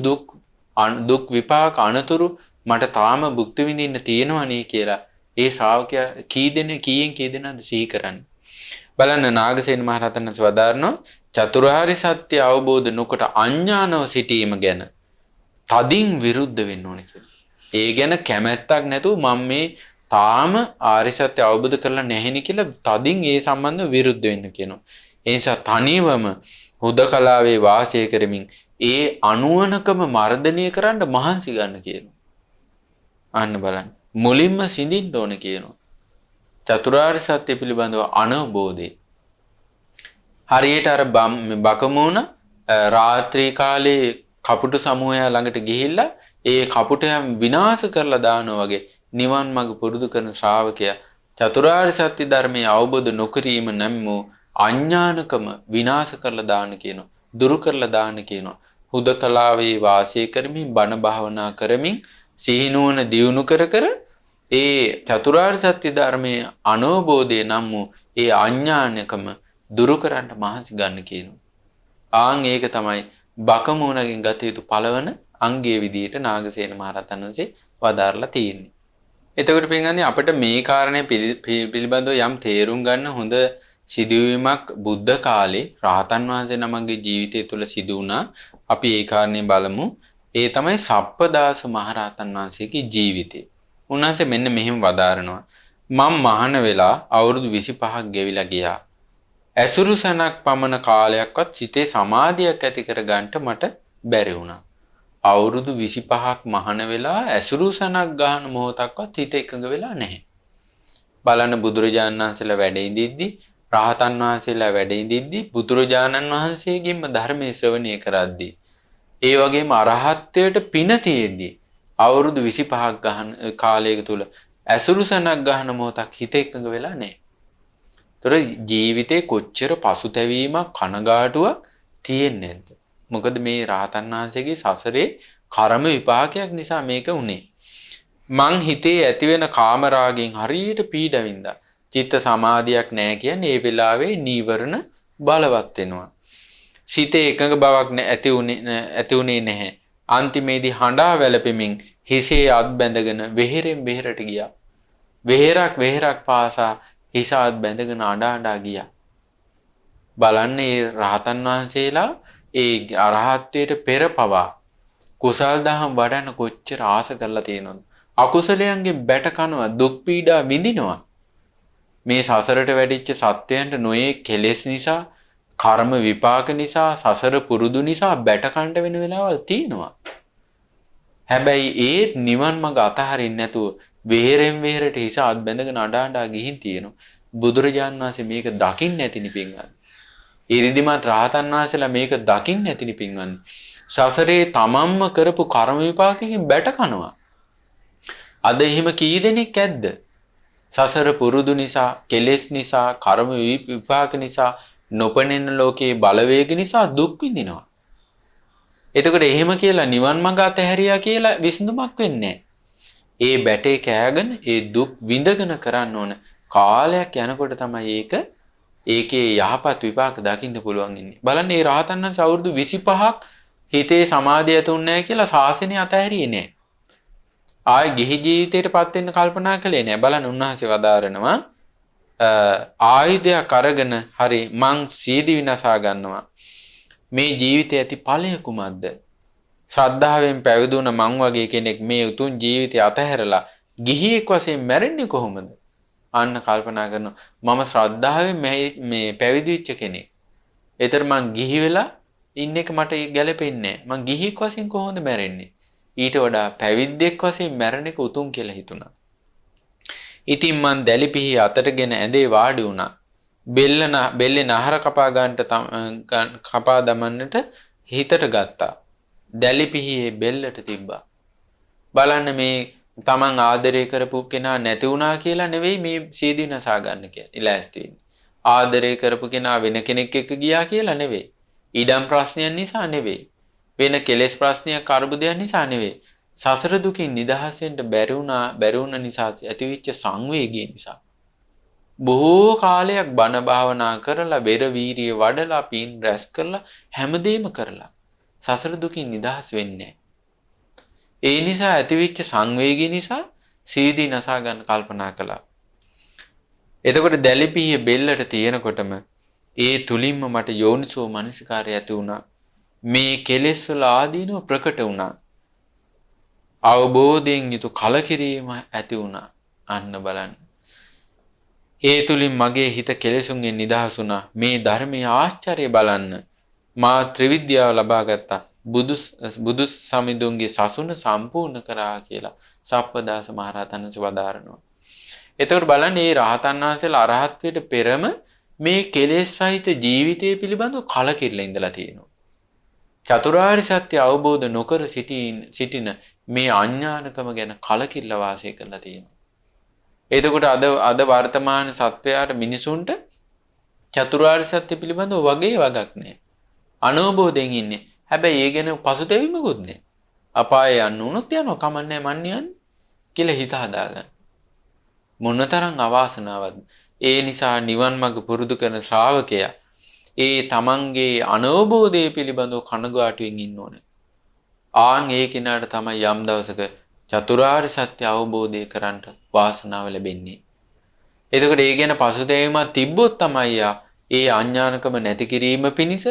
දුක් විපාක අනතුරු මට තාම භුක්ති විඳින්න තියෙනවනේ කියලා ඒ ශ්‍රාවකයා කීයෙන් කී දෙනාද සිහි කරන්නේ. බලන්න නාගසේන මහරහතන් වහන්සේ වදාරනවා චතුරාර්ය සත්‍ය අවබෝධ නොකොට අඥානව සිටීම ගැන තදින් විරුද්ධ වෙන්න ඕනේ කියලා. ඒ ගැන කැමැත්තක් නැතුව මම මේ තාම ආර්ය සත්‍ය අවබෝධ කරලා නැහෙනි කියලා තදින් ඒ සම්බන්ධව විරුද්ධ වෙන්න කියනවා. ඒ නිසා තනිවම හුදකලාවේ වාසය කරමින් ඒ අනුවණකම මර්ධනය කරන්න මහන්සි ගන්න කියනවා. අන්න බලන්න. මුලින්ම සිඳින්න ඕන කියනවා. චතුරාර්ය සත්‍ය පිළිබඳව අනවබෝධය. හරියට අර බකමූණ රාත්‍රී කාලේ කපුටු සමූහය ළඟට ගිහිල්ලා ඒ කපුටයන් විනාශ කරලා දානවා වගේ නිවන් මඟ පුරුදු කරන ශ්‍රාවකයා චතුරාර්ය සත්‍ය ධර්මයේ අවබෝධ නොකිරීම නම් වූ අඥානකම විනාශ කරලා දාන්න කියනවා. දුරු කරලා දාන්න කියනවා. හුදකලාවේ වාසය කරමින් බණ භාවනා කරමින් සිහිනුවන දියුණු කර ඒ චතුරාර්ය සත්‍ය ධර්මයේ අනවබෝධය නම් වූ ඒ අඥානකම දුරු කරන්න මහන්සි ගන්න කියනවා. ආන් ඒක තමයි බකමූණගෙන් ගත යුතු පළවන අංගයේ විදියට නාගසේන මහරහතන් වහන්සේ වදාරලා තියෙන්නේ. එතකොට පින්වත්නි අපිට මේ කාරණේ පිළිබඳව යම් තේරුම් ගන්න හොඳ සිදුවීමක් බුද්ධ කාලේ රහතන් වහන්සේ නමගේ ජීවිතය තුළ සිදු වුණා. අපි ඒ කාරණේ බලමු. ඒ තමයි සප්පදාස මහරහතන් වහන්සේගේ ජීවිතය. උන්වහන්සේ මෙන්න මෙහෙම වදාරනවා. මම මහාන වෙලා අවුරුදු 25ක් ගෙවිලා ගියා. ඇසුරු සනක් පමණ කාලයක්වත් සිතේ සමාධියක් ඇති කරගන්නට මට බැරි වුණා. අවුරුදු 25ක් මහාන වෙලා ඇසුරු සනක් ගන්න මොහොතක්වත් හිත එකඟ වෙලා නැහැ. බලන්න බුදුරජාණන් වහන්සේලා වැඩ ඉඳිද්දි රහතන් වහන්සේලා වැඩ ඉඳිද්දි බුදුරජාණන් වහන්සේගෙන්ම ධර්මයේ ශ්‍රවණය කරද්දී ඒ වගේම අරහත්ත්වයට පින තියෙද්දී අවුරුදු 25ක් ගහන කාලයක තුල ඇසුරු සනක් ගන්න මොහොතක් හිත එකඟ වෙලා නැහැ. ତොර ජීවිතේ කොච්චර පසුතැවීමක් කනගාටුවක් තියෙන්නේ නැද්ද? මොකද මේ රහතන් වහන්සේගේ සසරේ කර්ම විපාකයක් නිසා මේක උනේ. මං හිතේ ඇති වෙන කාමරාගෙන් හරියට පීඩවින්දා. චිත්ත සමාධියක් නැහැ කියන්නේ ඒ වෙලාවේ නීවරණ බලවත් වෙනවා. සිතේ එකඟ බවක් ඇති උනේ නැහැ. අන්තිමේදී හඬා වැළපෙමින් හිසේ අත් බැඳගෙන වෙහෙරෙන් වෙහෙරට ගියා. වෙහෙරක් පාසා හිස අත් බැඳගෙන අඬා ගියා. බලන්න මේ රහතන් වහන්සේලා ඒ අරහත්ත්වයට පෙර පවා කුසල් දහම් වඩන්න කොච්චර ආස කරලා තියෙනවද? අකුසලයන්ගේ බැට කනවා, දුක් පීඩා විඳිනවා. මේ සසරට වැඩිච්ච සත්‍යයන්ට නොයේ කෙලෙස් නිසා, කර්ම විපාක නිසා, සසර පුරුදු නිසා බැට කණ්ඩ වෙන වෙලාවල් තියෙනවා. හැබැයි ඒත් නිවන් මඟ අතහරින්න නැතුව වෙහෙරෙන් වෙහෙරට හිස අත් බැඳගෙන අඬා ගිහින් තියෙනවා. බුදුරජාණන් වහන්සේ මේක දකින්න නැතිනි පින්වත්නි. ඉරිදිමත් රහතන් වහන්සේලා මේක දකින්න නැතිනි පින්වත්නි. සසරේ තමන්ම කරපු කර්ම විපාකයෙන් බැට කනවා. අද එහෙම කී දෙනෙක් ඇද්ද? සසර පුරුදු නිසා, කෙලෙස් නිසා, කර්ම විපාක නිසා, නොපෙනෙන ලෝකයේ බලවේග නිසා දුක් විඳිනවා. එතකොට එහෙම කියලා නිවන් මඟ අතහැරියා කියලා විසඳුමක් වෙන්නේ නැහැ. ඒ බැටේ කෑගෙන ඒ දුක් විඳගෙන කරන්න ඕන. කාලයක් යනකොට තමයි ඒකේ යහපත් විපාක දකින්න පුළුවන් ඉන්නේ. බලන්න මේ රහතන් වහන්සේ අවුරුදු 25ක් හිතේ සමාධිය ඇතුන් නැහැ කියලා ශාසනය අතහැරියේ නැහැ. ආයේ ගිහි ජීවිතයටපත් වෙන්න කල්පනා කළේ නැහැ. බලන්න උන්වහන්සේ වදාරනවා ආයුධයක් අරගෙන හරි මං සීදි විනාසා ගන්නවා. මේ ජීවිතයේ ඇති ඵලය කුමක්ද? ශ්‍රද්ධාවෙන් පැවිදුණ මං වගේ කෙනෙක් මේ උතුම් ජීවිතය අතහැරලා ගිහියෙක් වශයෙන් මැරෙන්නේ කොහොමද? අන්න කල්පනා කරනවා මම ශ්‍රද්ධාවෙන් මේ පැවිදි වෙච්ච කෙනෙක්. ඒතර මං ගිහි වෙලා ඉන්න එක මට ගැලපෙන්නේ නැහැ. මං ගිහියෙක් වශයෙන් කොහොමද මැරෙන්නේ? ඊට වඩා පැවිද්දෙක් වශයෙන් මැරෙන එක උතුම් කියලා හිතුණා. ඉතින් මං දැලිපිහි අතටගෙන ඇඳේ වාඩි වුණා. බෙල්ලේ නහර කපා දමන්නට හිතට ගත්තා. දැලිපිහියේ බෙල්ලට තිබ්බා. බලන්න මේ තමන් ආදරය කරපු කෙනා නැති වුණා කියලා නෙවෙයි මේ සීදී නසා ගන්න කියලා ඉලෑස්ති වෙන්නේ. ආදරය කරපු කෙනා වෙන කෙනෙක් එක්ක ගියා කියලා නෙවෙයි. ඉඩම් ප්‍රශ්නයන් නිසා නෙවෙයි. වෙන කෙලෙස් ප්‍රශ්නයක් අරුබුදයක් නිසා නෙවෙයි. සසර දුකින් නිදහස් වෙන්න බැරි වුණ නිසා ඇතිවෙච්ච සංවේගය නිසා. බොහෝ කාලයක් බණ භාවනා කරලා බෙර වීරිය වඩලා පින් රැස් කරලා හැමදේම කරලා සසර දුකින් නිදහස් වෙන්නේ. ඒ නිසා ඇතිවෙච්ච සංවේගය නිසා සීදී නසා ගන්න කල්පනා කළා. එතකොට දැලිපිහිය බෙල්ලට තියෙනකොටම ඒ තුලින්ම මට යෝනිසෝ මනසිකාරය ඇති වුණා. මේ කෙලෙස් වල ආදීනව ප්‍රකට වුණා. අවබෝධයෙන් යුතු කලකිරීම ඇති වුණා. අන්න බලන්න. ඒ තුලින් මගේ හිත කෙලෙසුන්ගෙන් නිදහස් වුණා. මේ ධර්මයේ ආශ්චර්යය බලන්න. මා ත්‍රිවිද්‍යාව ලබා ගත්තා. බුදු සමිඳුන්ගේ සසුන සම්පූර්ණ කරා කියලා සප්පදාස මහරහතන් වහන්සේ වදාරනවා. එතකොට බලන්න මේ රහතන් වහන්සේලා අරහත්ත්වයට පෙරම මේ කෙලෙස් සහිත ජීවිතය පිළිබඳව කලකිරලා ඉඳලා තියෙනවා. චතුරාර්ය සත්‍ය අවබෝධ නොකර සිටින මේ අඥානකම ගැන කලකිරලා වාසය කරලා තියෙනවා. එතකොට අද වර්තමාන සත්වයාට මිනිසුන්ට චතුරාර්ය සත්‍ය පිළිබඳව වගේ වගක් නැහැ. අනවබෝධයෙන් ඉන්නේ. හැබැයි ඒ ගැන පසුතැවීමකුත් නැහැ. අපාය යන්න උනොත් යනවා කමන්නේ මන් යන්නේ කියලා හිත හදාගන්න. මොනතරම් අවාසනාවක්ද. ඒ නිසා නිවන් මඟ පුරුදු කරන ශ්‍රාවකයා ඒ තමන්ගේ අනවබෝධය පිළිබඳව කනගාටුවෙන් ඉන්න ඕනේ. ආන් ඒ කෙනාට තමයි යම් දවසක චතුරාර්ය සත්‍ය අවබෝධය කරන්නට වාසනාව ලැබෙන්නේ. එතකොට ඒ ගැන පසුතැවීමක් තිබ්බොත් තමයි ඒ අඥානකම නැති කිරීම පිණිස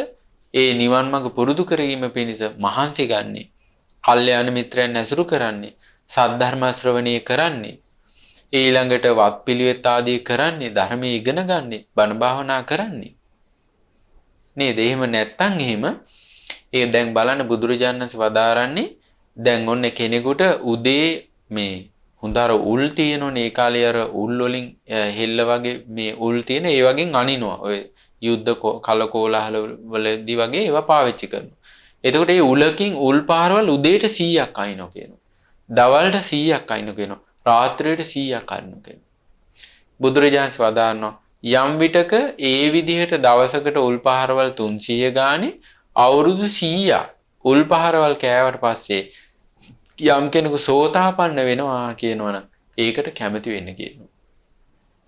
ඒ නිවන් මඟ පුරුදු කිරීම පිණිස මහන්සි ගන්නේ. කල්යාණ මිත්‍රයන් ඇසුරු කරන්නේ. සද්ධර්ම ශ්‍රවණය කරන්නේ. ඊළඟට වත්පිළිවෙත් ආදී කරන්නේ. ධර්මයේ ඉගෙන ගන්නේ. බණ භාවනා කරන්නේ. නේද? එහෙම නැත්තම් එහෙම ඒ දැන් බලන්න බුදුරජාණන් වහන්සේ වදාරන්නේ දැන් ඔන්න කෙනෙකුට උදේ මේ හොඳාර උල් තියෙනෝනේ ඒ කාලේ අර උල් වලින් හෙල්ල වගේ මේ උල් තියෙන ඒ වගේ අනිනවා. ඔය යුද්ධ කලකෝලහල වලදී වගේ ඒවා පාවිච්චි කරනවා. එතකොට මේ උලකින් උල් පාරවල් උදේට 100ක් අයින්නවා කියනවා. දවල්ට 100ක් අයින්නවා කියනවා. රාත්‍රියට 100ක් අයින්නවා කියනවා. බුදුරජාණන් වදාරනවා යම් විටක ඒ විදිහට දවසකට උල් පහරවල් 300 ගානේ අවුරුදු 100ක් උල් පහරවල් කෑවට පස්සේ යම් කෙනෙකු සෝතාපන්න වෙනවා කියනවනම් ඒකට කැමති වෙන්න කියනවා.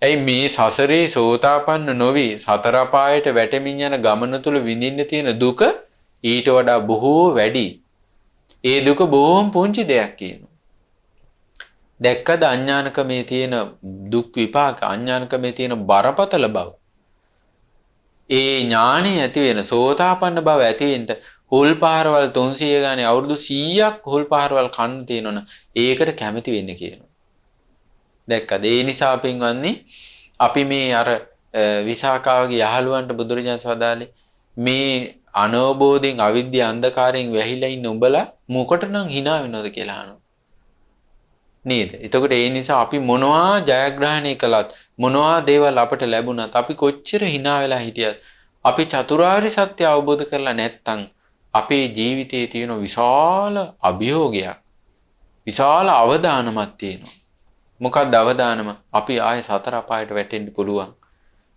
ඇයි මේ සසරේ සෝතාපන්න නොවි සතර අපායට වැටෙමින් යන ගමන තුල විඳින්න තියෙන දුක ඊට වඩා බොහෝ වැඩි. ඒ දුක බොහොම පුංචි දෙයක් කියනවා. දැක්කද අඥානකමේ තියෙන දුක් විපාක අඥානකමේ තියෙන බරපතල බව. ඒ ඥානෙ ඇති වෙන සෝතාපන්න බව ඇති වෙන්න හුල් පහරවල් 300 ගානේ අවුරුදු 100ක් හුල් පහරවල් කන්න තියෙනවනේ ඒකට කැමති වෙන්න කියනවා. දැක්කද? ඒ නිසා පින්වත්නි අපි මේ අර විසාකාවගේ යහළුවන්ට බුදුරජාණන් වදාළේ මේ අනවබෝධයෙන් අවිද්‍යාව අන්ධකාරයෙන් වැහිලා ඉන්න උඹලා මොකටනම් hina වෙනවද කියලා අහනවා. නේද? එතකොට ඒ නිසා අපි මොනවා ජයග්‍රහණය කළත් මොනවා දේවල් අපට ලැබුණත් අපි කොච්චර hina වෙලා හිටියත් අපි චතුරාර්ය සත්‍ය අවබෝධ කරලා නැත්නම් අපේ ජීවිතයේ තියෙන විශාල අභියෝගයක් විශාල අවදානමක් තියෙනවා. මොකක්ද අවදානම? අපි ආය සතර අපායට වැටෙන්න පුළුවන්.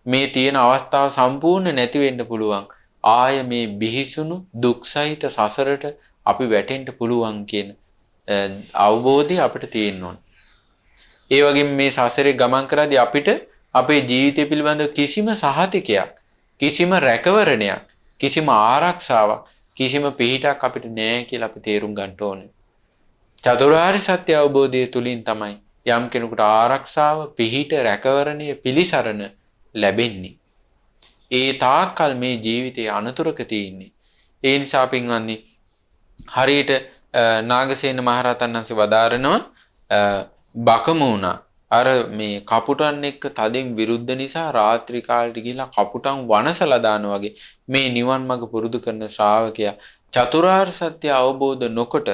මේ තියෙන අවස්ථාව සම්පූර්ණ නැති වෙන්න පුළුවන්. ආය මේ බිහිසුණු දුක් සහිත සසරට අපි වැටෙන්න පුළුවන් කියන අවබෝධය අපිට තියෙන්න ඕන. ඒ වගේම මේ සසරේ ගමන් කරද්දී අපිට අපේ ජීවිතය පිළිබඳව කිසිම සහතිකයක්, කිසිම රැකවරණයක්, කිසිම ආරක්ෂාවක්, කිසිම පිහිටක් අපිට නැහැ කියලා අපි තේරුම් ගන්න ඕනේ. චතුරාර්ය සත්‍ය අවබෝධය තුලින් තමයි යම් කෙනෙකුට ආරක්ෂාව, පිහිට, රැකවරණය, පිළිසරණ ලැබෙන්නේ. ඒ තාක්කල් මේ ජීවිතයේ අනතුරක තියෙන්නේ. ඒ නිසා පින්වත්නි හරියට නාගසේන මහරහතන් වහන්සේ වදාරනවා බකමූණා අර මේ කපුටන් එක්ක තදින් විරුද්ධ නිසා රාත්‍රී කාලෙට ගිහිලා කපුටන් වනසලා දානවා වගේ මේ නිවන් මඟ පුරුදු කරන ශ්‍රාවකයා චතුරාර්ය සත්‍ය අවබෝධ නොකොට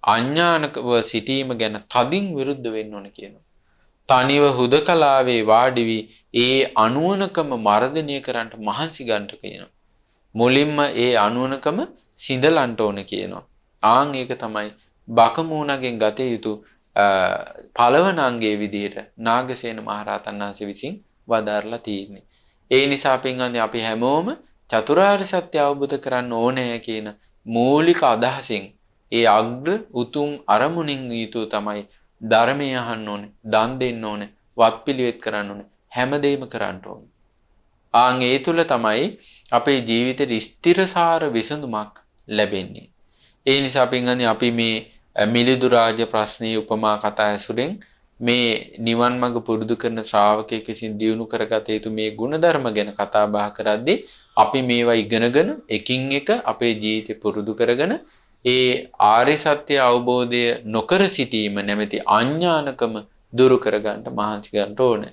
අඥානකව සිටීම ගැන තදින් විරුද්ධ වෙන්න ඕන කියනවා. තනිව හුදකලාවේ වාඩි වී ඒ අනුවණකම මර්ධනය කරන්න මහන්සි ගන්නට කියනවා. මුලින්ම ඒ අනුවණකම සිඳලන්න ඕන කියනවා. ආන් ඒක තමයි බකමූණගෙන් ගත යුතු පළවන අංගයේ විදිහට නාගසේන මහරහතන් වහන්සේ විසින් වදාරලා තියෙන්නේ. ඒ නිසා පින්වත්නි අපි හැමෝම චතුරාර්ය සත්‍ය අවබෝධ කරන්න ඕනේ කියන මූලික අදහසින් ඒ අග්‍ර උතුම් අරමුණින් යුතු තමයි ධර්මය අහන්න ඕනේ, දන් දෙන්න ඕනේ, වත්පිළිවෙත් කරන්න ඕනේ, හැමදේම කරන්න ඕනේ. ආන් ඒ තුල තමයි අපේ ජීවිතේ ස්ථිරසාර විසඳුමක් ලැබෙන්නේ. ඒ නිසා පින්වත්නි අපි මේ මිලිඳු රාජ ප්‍රශ්නයේ උපමා කතා ඇසුරෙන් මේ නිවන් මඟ පුරුදු කරන ශ්‍රාවකයෙක් විසින් දියුණු කරගත යුතු මේ ගුණධර්ම ගැන කතා බහ කරද්දී අපි මේවා ඉගෙනගෙන එකින් එක අපේ ජීවිතේ පුරුදු කරගෙන ඒ ආර්ය සත්‍ය අවබෝධය නොකර සිටීම නැමැති අඥානකම දුරු කරගන්න මහන්සි ගන්න ඕනේ.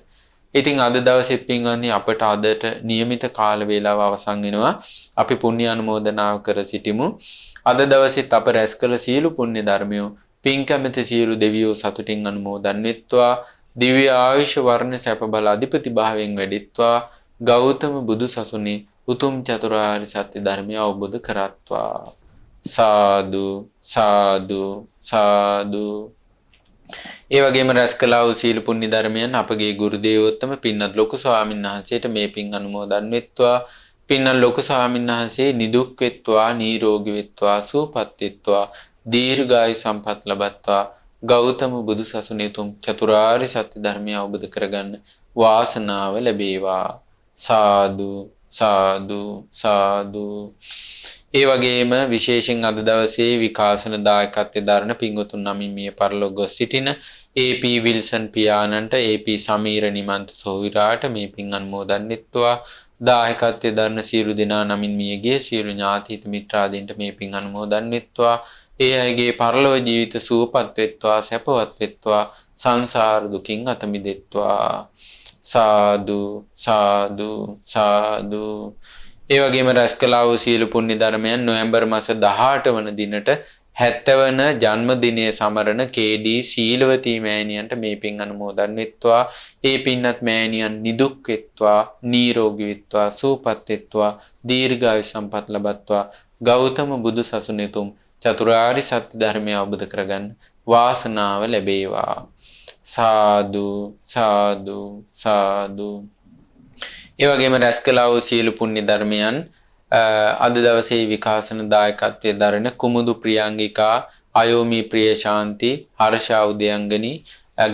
ඉතින් අද දවසේ පින්වත්නි අපට අදට નિયમિત කාල වේලාව අවසන් වෙනවා. අපි පුණ්‍ය අනුමෝදනාව කර සිටිමු. අද දවසේත් අප රැස් කළ සියලු පුණ්‍ය ධර්මයෝ පින් කැමැති සියලු දෙවියෝ සතුටින් අනුමෝදන් වෙත්වා. දිව්‍ය ආයුෂ වර්ණ සැප බල අධිපති භාවයෙන් වැඩිත්වා. ගෞතම බුදු සසුනේ උතුම් චතුරාර්ය සත්‍ය ධර්මය අවබෝධ කරත්වා. සාදු සාදු සාදු. ඒ වගේම රැස් කළා වූ සීල පුණ්‍ය ධර්මයන් අපගේ ගුරු දේවෝත්තම පින්වත් ලොකු ස්වාමීන් වහන්සේට මේ පින් අනුමෝදන් වෙත්වා. පින්වත් ලොකු ස්වාමීන් වහන්සේ නිදුක් වෙත්වා, නිරෝගී වෙත්වා, සුවපත් වෙත්වා, දීර්ඝායු සම්පත් ලබත්වා. ගෞතම බුදු සසුනේ තුම් චතුරාර්ය සත්‍ය ධර්මය අවබෝධ කරගන්න වාසනාව ලැබේවා. සාදු සාදු සාදු. ඒ වගේම විශේෂයෙන් අද දවසේ විකාශන දායකත්වයේ දරන පින්වතුන් නමින් මිය පරලොව ගොස් සිටින AP විල්සන් පියාණන්ට, AP සමීර නිමන්ත සෝවිරාට මේ පින් අනුමෝදන් වෙත්වා. දායකත්වයේ දරන සියලු දෙනා නමින් මියගේ සියලු ඥාතිහිත මිත්‍රාදීන්ට මේ පින් අනුමෝදන් වෙත්වා. ඒ අයගේ පරලොව ජීවිත සුවපත් වෙත්වා, සැපවත් වෙත්වා, සංසාර දුකින් අත මිදෙත්වා. සාදු සාදු සාදු. ඒ වගේම රැස් කළා වූ සියලු පුණ්‍ය ධර්මයන් නොවැම්බර් මාස 18 වන දිනට 70 වන ජන්මදිනය සමරන KD සීලවතී මෑණියන්ට මේ පින් අනුමෝදන් වෙත්වා. ඒ පින්වත් මෑණියන් නිදුක් වෙත්වා, නිරෝගී වෙත්වා, සුවපත් වෙත්වා, දීර්ඝායු සම්පත් ලබත්වා. ගෞතම බුදු සසුනේ තුම් චතුරාර්ය සත්‍ය ධර්මය අවබෝධ කරගන්න වාසනාව ලැබේවා. සාදු සාදු සාදු. ඒ වගේම රැස් කළා වූ සියලු පුණ්‍ය ධර්මයන් අද දවසේ විකාශන දායකත්වයේ දරන කුමුදු ප්‍රියංගිකා අයෝමි ප්‍රිය ශාන්ති හර්ෂා උදයංගනි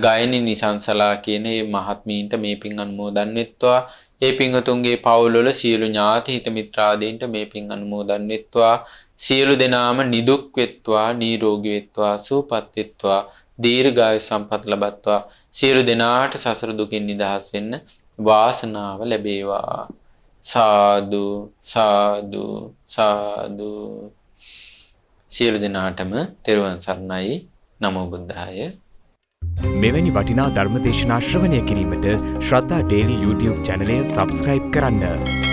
ගායනි නිසංසලා කියන මේ මහත්මීන්ට මේ පින් අනුමෝදන් වෙත්වා. ඒ පින්වතුන්ගේ පවුල්වල සියලු ඥාති හිත මිත්‍රාදීන්ට මේ පින් අනුමෝදන් වෙත්වා. සියලු දෙනාම නිදුක් වෙත්වා, නිරෝගී වෙත්වා, සුවපත් වෙත්වා, දීර්ඝායු සම්පත් ලබත්වා. සියලු දෙනාට සසර දුකින් නිදහස් වෙන්න වාසනාව ලැබේවා. සාදු සාදු සාදු. සියලු දෙනාටම තෙරුවන් සරණයි. නමෝ බුද්ධාය. මෙවැනි වටිනා ධර්මදේශනා ශ්‍රවණය කිරීමට ශ්‍රද්ධා ඩේලි YouTube චැනලය සබස්ක්‍රයිබ් කරන්න.